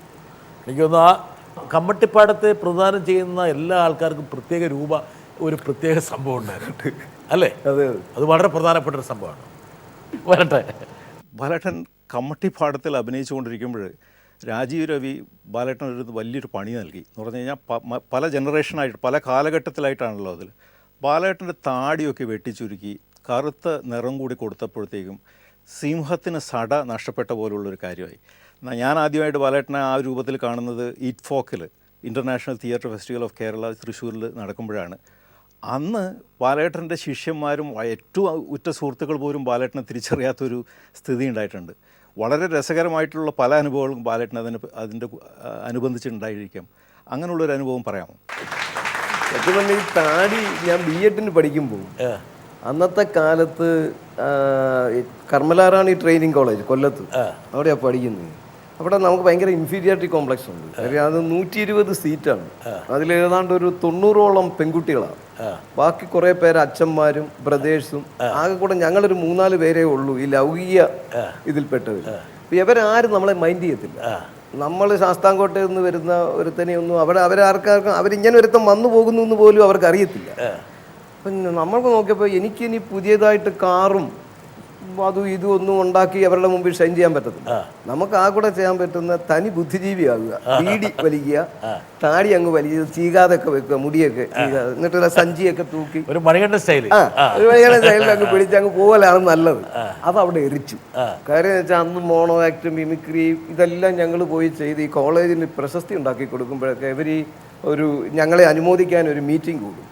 എനിക്ക് തോന്നുന്നു ആ കമ്മട്ടിപ്പാടത്തെ പ്രദാനം ചെയ്യുന്ന എല്ലാ ആൾക്കാർക്കും പ്രത്യേക ഒരു പ്രത്യേക സംഭവം ഉണ്ടായിരുന്നു അല്ലേ? അത് വളരെ പ്രധാനപ്പെട്ട ഒരു സംഭവമാണ്. വരട്ടെ. ബാലേട്ടൻ കമ്മട്ടിപ്പാടത്തിൽ അഭിനയിച്ചുകൊണ്ടിരിക്കുമ്പോൾ രാജീവ് രവി ബാലേട്ടനൊരു വലിയൊരു പണി നൽകി എന്ന് പറഞ്ഞു കഴിഞ്ഞാൽ പല ജനറേഷനായിട്ട് പല കാലഘട്ടത്തിലായിട്ടാണല്ലോ അതിൽ. ബാലേട്ടൻ്റെ താടിയൊക്കെ വെട്ടിച്ചുരുക്കി കറുത്ത നിറം കൂടി കൊടുത്തപ്പോഴത്തേക്കും സിംഹത്തിന് സട നഷ്ടപ്പെട്ട പോലുള്ളൊരു കാര്യമായി. ഞാൻ ആദ്യമായിട്ട് ബാലേട്ടനെ ആ രൂപത്തിൽ കാണുന്നത് ഈറ്റ് ഫോക്കിൽ international theatre festival of Kerala തൃശ്ശൂരിൽ നടക്കുമ്പോഴാണ്. അന്ന് ബാലേട്ടൻ്റെ ശിഷ്യന്മാരും ഏറ്റവും ഉറ്റ സുഹൃത്തുക്കൾ പോലും ബാലേട്ടനെ തിരിച്ചറിയാത്തൊരു സ്ഥിതി ഉണ്ടായിട്ടുണ്ട്. വളരെ രസകരമായിട്ടുള്ള പല അനുഭവങ്ങളും ബാലേട്ടൻ അതിൻ്റെ അനുബന്ധിച്ചിട്ടുണ്ടായിരിക്കാം. അങ്ങനെയുള്ളൊരു അനുഭവം പറയാമോ? സത്യം പറഞ്ഞാൽ ഈ താടി ഞാൻ BEd പഠിക്കുമ്പോൾ അന്നത്തെ കാലത്ത് കർമ്മലാറാണി ട്രെയിനിങ് കോളേജ് കൊല്ലത്ത്, അവിടെയാണ് പഠിക്കുന്നത്. അവിടെ നമുക്ക് ഭയങ്കര ഇൻഫീരിയോറിറ്റി കോംപ്ലക്സ് ഉണ്ട്. കാര്യം അത് 120 സീറ്റാണ്. അതിൽ ഏതാണ്ട് ഒരു 90ഓളം പെൺകുട്ടികളാണ്. ബാക്കി കുറേ പേര് അച്ഛന്മാരും ബ്രദേഴ്സും. ആകെ കൂടെ ഞങ്ങളൊരു 3-4 പേരേ ഉള്ളൂ ഈ ലൗകിക ഇതിൽപ്പെട്ടവർ. ഇവരാരും നമ്മളെ മൈൻഡ് ചെയ്യത്തില്ല. നമ്മൾ ശാസ്താംകോട്ടയിൽ നിന്ന് വരുന്ന ഒരുത്തനെയൊന്നും അവരാർക്കാർക്കും അവരിങ്ങനെ ഒരുത്തം വന്നു പോകുന്നു എന്ന് പോലും അവർക്ക് അറിയത്തില്ല. അപ്പം നമ്മൾക്ക് നോക്കിയപ്പോൾ എനിക്കിനി പുതിയതായിട്ട് കാറും അതും ഇതും ഒന്നും ഉണ്ടാക്കി അവരുടെ മുമ്പിൽ ഷൈൻ ചെയ്യാൻ പറ്റത്തില്ല. നമുക്ക് ആ കൂടെ ചെയ്യാൻ പറ്റുന്ന തനി ബുദ്ധിജീവിയാകുക, ബീഡി വലിക്കുക, താടി അങ്ങ് വലിയ ചീകാതൊക്കെ വെക്കുക, മുടിയൊക്കെ ചീകാതെ, എന്നിട്ട് സഞ്ചിയൊക്കെ തൂക്കി ഒരു മണികണ്ഠ സ്റ്റൈലിൽ അങ്ങ് പിടിച്ച് അങ്ങ് പോകലാണ് നല്ലത്. അതവിടെ എറിച്ചു. കാര്യം എന്ന് വെച്ചാൽ അന്ന് മോണോ ആക്ട്, മിമിക്രി ഇതെല്ലാം ഞങ്ങൾ പോയി ചെയ്ത് ഈ കോളേജിന് പ്രശസ്തി ഉണ്ടാക്കി കൊടുക്കുമ്പോഴൊക്കെ ഒരു ഞങ്ങളെ അനുമോദിക്കാൻ ഒരു മീറ്റിംഗ് കൂടും.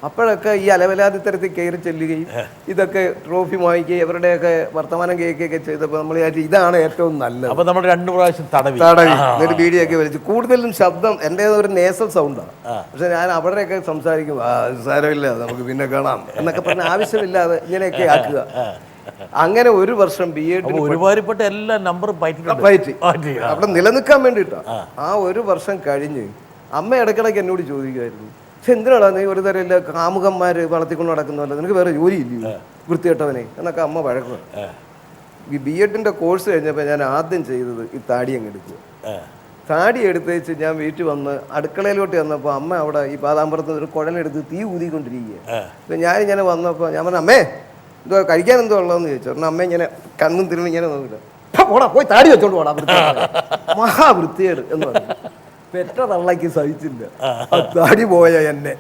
അപ്പോഴൊക്കെ ഈ അലവലാതി തരത്തിൽ കയറി ചെല്ലുകയും ഇതൊക്കെ ട്രോഫി വാങ്ങിക്കുകയും ഇവരുടെയൊക്കെ വർത്തമാനം കേൾക്കുകയൊക്കെ ചെയ്തപ്പോൾ നമ്മൾ ഇതാണ് ഏറ്റവും നല്ലത്. അപ്പോൾ നമ്മൾ 2 പ്രാവശ്യം തടവി എന്നിട്ട് ബീഡിയൊക്കെ വലിച്ചു. കൂടുതലും ശബ്ദം എൻ്റെ ഒരു നേസൽ സൗണ്ടാണ്. പക്ഷെ ഞാൻ അവരുടെയൊക്കെ സംസാരിക്കും, സാരമില്ല നമുക്ക് പിന്നെ കാണാം എന്നൊക്കെ പറഞ്ഞ ആവശ്യമില്ലാതെ ഇങ്ങനെയൊക്കെ ആക്കുക. അങ്ങനെ ഒരു വർഷം BEd ഒരുപാടുപെട്ട എല്ലാ നമ്പറും അവിടെ നിലനിൽക്കാൻ വേണ്ടിയിട്ടാണ്. ആ ഒരു വർഷം കഴിഞ്ഞ് അമ്മ ഇടയ്ക്കിടയ്ക്ക് എന്നോട് ചോദിക്കുമായിരുന്നു, പക്ഷെ എന്തിനാടാ നീ ഒരു തരമില്ല കാമുകന്മാർ വളർത്തിക്കൊണ്ട് നടക്കുന്നതല്ല, നിനക്ക് വേറെ ജോലിയില്ലേ വൃത്തികെട്ടവനെ എന്നൊക്കെ അമ്മ വഴക്കുക. ഈ BEdന്റെ കോഴ്സ് കഴിഞ്ഞപ്പോൾ ഞാൻ ആദ്യം ചെയ്തത് ഈ താടി അങ്ങ് എടുക്കുക. താടി എടുത്തേച്ച് ഞാൻ വീട്ടിൽ വന്ന് അടുക്കളയിലോട്ട് വന്നപ്പോൾ അമ്മ അവിടെ ഈ പാതാമ്പുറത്ത് ഒരു കുഴലെടുത്ത് തീ ഊതിക്കൊണ്ടിരിക്കുക. അപ്പം ഞാനിങ്ങനെ വന്നപ്പോൾ ഞാൻ പറഞ്ഞു, അമ്മേ എന്തോ കഴിക്കാൻ എന്തോ ഉള്ളതെന്ന് ചോദിച്ചു. എന്നാൽ അമ്മ ഇങ്ങനെ കണ്ണും തിരുമ്പി ഇങ്ങനെ നോക്കില്ല, പോടാ പോയി താടി വെച്ചോണ്ട് പോടാ, മഹാവൃത്തികേട് എന്ന് പറഞ്ഞു. പെറ്റ തള്ളയ്ക്ക് സഹിച്ചില്ല, താടി പോയ എന്നെ.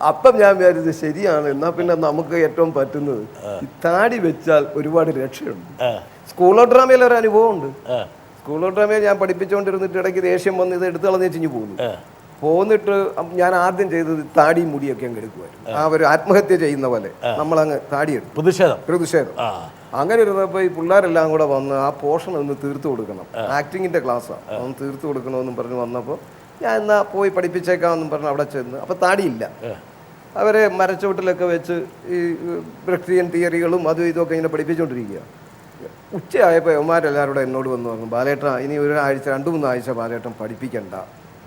അപ്പം ഞാൻ വിചാരിച്ചത് ശരിയാണ്, എന്നാൽ പിന്നെ നമുക്ക് ഏറ്റവും പറ്റുന്നത് ഈ താടി വെച്ചാൽ ഒരുപാട് രക്ഷയുണ്ട്. സ്കൂൾ ഓഫ് ഡ്രാമയിൽ ഒരു അനുഭവമുണ്ട്. സ്കൂൾ ഓഫ് ഡ്രാമയിൽ ഞാൻ പഠിപ്പിച്ചുകൊണ്ടിരുന്നിട്ട് ഇടയ്ക്ക് ദേഷ്യം വന്ന് ഇത് എടുത്ത് കളഞ്ഞിഞ്ഞ് പോന്നിട്ട് ഞാൻ ആദ്യം ചെയ്തത് താടിയും മുടിയൊക്കെ അങ്ങ് എടുക്കുമായിരുന്നു. ആ ഒരു ആത്മഹത്യ ചെയ്യുന്ന പോലെ നമ്മളങ്ങ് താടിയെടുക്കും, പ്രതിഷേധം. അങ്ങനെ ഇരുന്നപ്പോൾ ഈ പിള്ളേരെല്ലാം കൂടെ വന്ന് ആ പോർഷൻ ഒന്ന് തീർത്തു കൊടുക്കണം, ആക്ടിങ്ങിന്റെ ക്ലാസ്സാണ്, ഒന്ന് തീർത്തു കൊടുക്കണമെന്നും പറഞ്ഞ് വന്നപ്പോൾ ഞാൻ എന്നാ പോയി പഠിപ്പിച്ചേക്കാമെന്നും പറഞ്ഞ് അവിടെ ചെന്ന് അപ്പോൾ താടിയില്ല. അവരെ മരച്ചോട്ടിലൊക്കെ വെച്ച് ഈ ബ്രക്സിയൻ തിയറികളും അതും ഇതൊക്കെ ഇങ്ങനെ പഠിപ്പിച്ചുകൊണ്ടിരിക്കുക. ഉച്ചയായപ്പോൾ യവന്മാരെല്ലാവരും കൂടെ എന്നോട് വന്ന് പറഞ്ഞു, ബാലേട്ടൻ ഇനി 2-3 ആഴ്ച ബാലേട്ടൻ പഠിപ്പിക്കണ്ട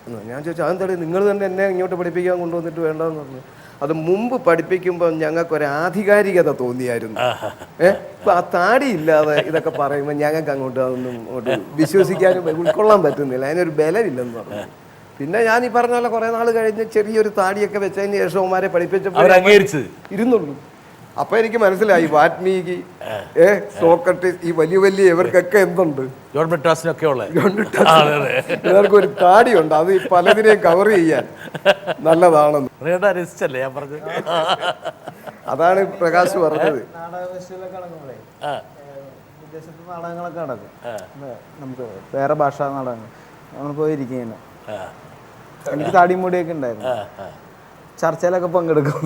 എന്ന്. ഞാൻ ചോദിച്ചാൽ അതെന്താ നിങ്ങൾ തന്നെ എന്നെ ഇങ്ങോട്ട് പഠിപ്പിക്കാൻ കൊണ്ടുവന്നിട്ട് വേണ്ടെന്ന് പറഞ്ഞു. അത് മുമ്പ് പഠിപ്പിക്കുമ്പോൾ ഞങ്ങൾക്കൊരു ആധികാരികത തോന്നിയായിരുന്നു. ഇപ്പം ആ താടി ഇല്ലാതെ ഇതൊക്കെ പറയുമ്പോൾ ഞങ്ങൾക്ക് അങ്ങോട്ട് അതൊന്നും വിശ്വസിക്കാനും ഉൾക്കൊള്ളാൻ പറ്റുന്നില്ല, അതിനൊരു ബലമില്ലെന്ന് പറഞ്ഞു. പിന്നെ ഞാൻ ഈ പറഞ്ഞ പോലെ കുറെ നാൾ കഴിഞ്ഞ് ചെറിയൊരു താടിയൊക്കെ വെച്ചതിന് ശേഷം അവന്മാരെ പഠിപ്പിച്ചപ്പോൾ ഇരുന്നുള്ളൂ. അപ്പൊ എനിക്ക് മനസ്സിലായി വാൽമീകി, സോക്രട്ടീസ്, ഈ വലിയ വലിയ ഇവർക്കൊക്കെ എന്തുണ്ട്, ഇവർക്ക് ഒരു താടിയുണ്ട്, അത് പലതിനെയും കവർ ചെയ്യാൻ നല്ലതാണെന്ന്. അതാണ് പ്രകാശ് പറഞ്ഞത്. വിദേശത്ത് നാടകങ്ങളൊക്കെ നടക്കും, നമുക്ക് വേറെ ഭാഷാ നാടകങ്ങൾ നമ്മൾ പോയിരിക്കുന്നു. എനിക്ക് താടിയും മുടിയൊക്കെ ഉണ്ടായിരുന്നു, ചർച്ചയിലൊക്കെ പങ്കെടുക്കും.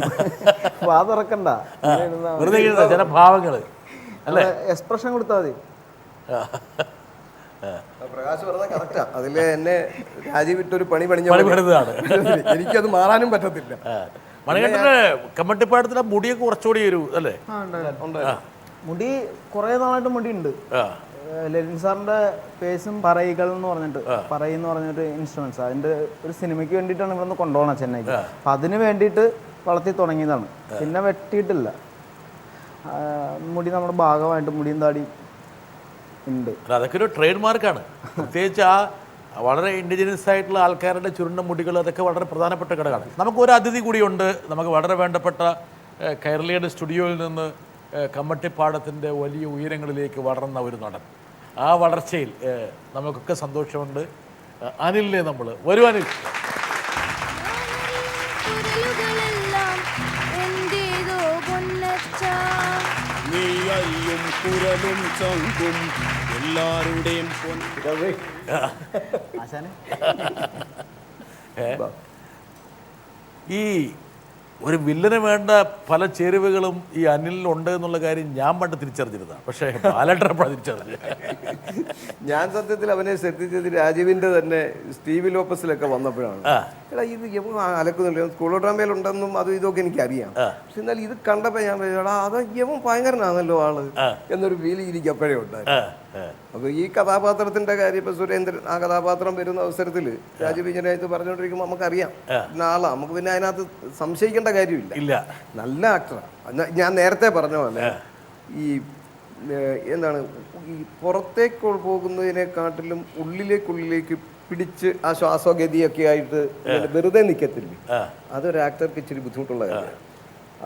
വാ തുറക്കണ്ട, എക്സ്പ്രഷൻ കൊടുത്താൽ മതി. പ്രകാശ് പറഞ്ഞാൽ കറക്റ്റാ. അതില് എന്നെ രാജീവ് വിട്ടൊരു പണി എനിക്കത് മാറാനും പറ്റത്തില്ല. കമ്മട്ടിപ്പാടത്തിലെ മുടിയൊക്കെ കുറച്ചുകൂടി ഒരു അല്ലേ? മുടി കുറെ നാളായിട്ട് മുടി ഉണ്ട്. ലലിൻ സാറിന്റെ പേസും പറയികൾ എന്ന് പറഞ്ഞിട്ട് പറയെന്ന് പറഞ്ഞിട്ട് ഇൻസ്ട്രുമെന്റ്സ്, അതിന്റെ ഒരു സിനിമയ്ക്ക് വേണ്ടിയിട്ടാണ് ഇവിടെ നിന്ന് കൊണ്ടുപോകണം ചെന്നൈക്ക്. അപ്പം അതിന് വേണ്ടിയിട്ട് വളർത്തി തുടങ്ങിയതാണ്, പിന്നെ വെട്ടിയിട്ടില്ല. മുടി നമ്മുടെ ഭാഗമായിട്ട് മുടിയും താടി ഉണ്ട്. അതൊക്കെ ഒരു ട്രേഡ് മാർക്കാണ്. പ്രത്യേകിച്ച് ആ വളരെ ഇൻഡിജിനസ് ആയിട്ടുള്ള ആൾക്കാരുടെ ചുരുണ്ട മുടികൾ, അതൊക്കെ വളരെ പ്രധാനപ്പെട്ട ഘടകമാണ്. നമുക്കൊരു അതിഥി കൂടിയുണ്ട്. നമുക്ക് വളരെ വേണ്ടപ്പെട്ട കൈരളിയുടെ സ്റ്റുഡിയോയിൽ നിന്ന് കമ്മട്ടിപ്പാടത്തിൻ്റെ വലിയ ഉയരങ്ങളിലേക്ക് വളർന്ന ഒരു നടൻ. ആ വളർച്ചയിൽ നമുക്കൊക്കെ സന്തോഷമുണ്ട്. അനിലിനെ നമ്മൾ വരൂ. അനിൽ, ഈ ഒരു വില്ലന് വേണ്ട പല ചേരുവകളും ഈ അനിലിനുണ്ട് എന്നുള്ള കാര്യം ഞാൻ പണ്ട് തിരിച്ചറിഞ്ഞിരുന്നതാണ്. പക്ഷേ ബാലേട്ടനപ്പോഴാണ് തിരിച്ചറിഞ്ഞത്. ഞാൻ സത്യത്തിൽ അവനെ ശ്രദ്ധിച്ചത് രാജീവിന്റെ തന്നെ സ്റ്റീവ് ലോപ്പസിലൊക്കെ വന്നപ്പോഴാണ്. എടാ ഇത് അലക്കുന്നില്ല, സ്കൂൾ ഓഫ് ഡ്രാമയിലുണ്ടെന്നും അതും ഇതൊക്കെ എനിക്കറിയാം. പക്ഷെ എന്നാൽ ഇത് കണ്ടപ്പോൾ ഞാൻ എടാ അത് യവൻ ഭയങ്കരനാണല്ലോ ആള് എന്നൊരു ഫീലിംഗ് എനിക്ക് അപ്പോഴേ ഉണ്ടായിരുന്നു. അപ്പൊ ഈ കഥാപാത്രത്തിന്റെ കാര്യം ഇപ്പൊ സുരേന്ദ്രൻ ആ കഥാപാത്രം വരുന്ന അവസരത്തിൽ രാജീവ് ഇങ്ങനെയായിട്ട് പറഞ്ഞുകൊണ്ടിരിക്കുമ്പോൾ നമുക്കറിയാം ആളാ, നമുക്ക് പിന്നെ അതിനകത്ത് സംശയിക്കേണ്ട കാര്യമില്ല. നല്ല ആക്ടറാണ്. ഞാൻ നേരത്തെ പറഞ്ഞ പോലെ ഈ എന്താണ് ഈ പുറത്തേക്ക് പോകുന്നതിനെക്കാട്ടിലും ഉള്ളിലേക്ക് പിടിച്ച് ആ ശ്വാസഗതിയൊക്കെ ആയിട്ട് വെറുതെ നിൽക്കത്തില്ലേ, അതൊരു ആക്ടർക്ക് ഇച്ചിരി ബുദ്ധിമുട്ടുള്ള കാര്യമാണ്.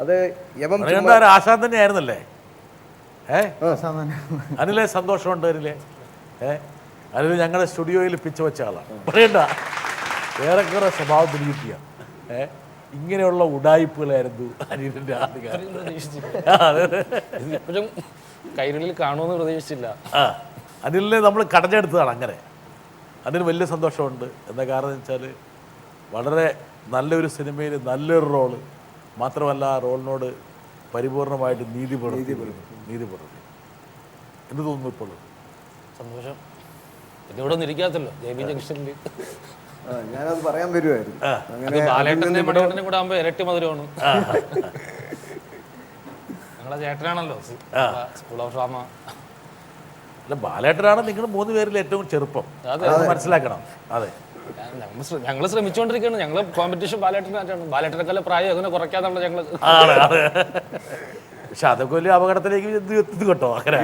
അത് ആശാൻ തന്നെയായിരുന്നല്ലേ? അതിലെ സന്തോഷമുണ്ട്. അതിൽ ഞങ്ങളുടെ സ്റ്റുഡിയോയിൽ പിച്ച് വെച്ച ആളാണ്. പറയണ്ട, ഏറെക്കുറെ സ്വഭാവം തിരികിട്ടിയ ഇങ്ങനെയുള്ള ഉഡായിപ്പുകളായിരുന്നു അനിലിന്റെ ഇപ്പോഴും കൈരളിൽ കാണുമെന്ന് പ്രതീക്ഷിച്ചില്ല. അനിലിനെ നമ്മൾ കടഞ്ഞെടുത്തതാണ്. അങ്ങനെ അതിന് വലിയ സന്തോഷമുണ്ട്. എന്താ കാരണം വെച്ചാൽ വളരെ നല്ലൊരു സിനിമയിൽ നല്ലൊരു റോള് മാത്രമല്ല, ആ റോളിനോട് പരിപൂർണമായിട്ട് നീതി പുലർത്തി. എന്ത് തോന്നുന്നു ഇപ്പോഴും? സന്തോഷം. ഇതിവിടെ ഒന്നും ഇരിക്കാത്തല്ലോ ജെബി ജംഗ്ഷനിൽ. ഞാനത് പറയാൻ വരുമായിരുന്നു. ബാലേട്ടനെ മണിവണ്ണനെ കൂടെ ആകുമ്പോൾ ഇരട്ടി മധുരമാണ്. ഞങ്ങളെ ചേട്ടനാണല്ലോ സ്കൂൾ ഓഫ് ഡ്രാമ. അല്ല, ബാലേട്ടനാണ് നിങ്ങൾ 3 പേരിൽ ഏറ്റവും ചെറുപ്പം, മനസ്സിലാക്കണം. അതെ, ഞങ്ങൾ ശ്രമിച്ചുകൊണ്ടിരിക്കുകയാണ്. ഞങ്ങൾ കോമ്പറ്റീഷൻ ബാലേട്ടനായിട്ടാണ്. ബാലേട്ടനൊക്കെ പ്രായം അങ്ങനെ കുറയ്ക്കാന്നുള്ള ഞങ്ങൾ. പക്ഷെ അതൊക്കെ വലിയ അപകടത്തിലേക്ക് എത്തി കേട്ടോ. അങ്ങനെ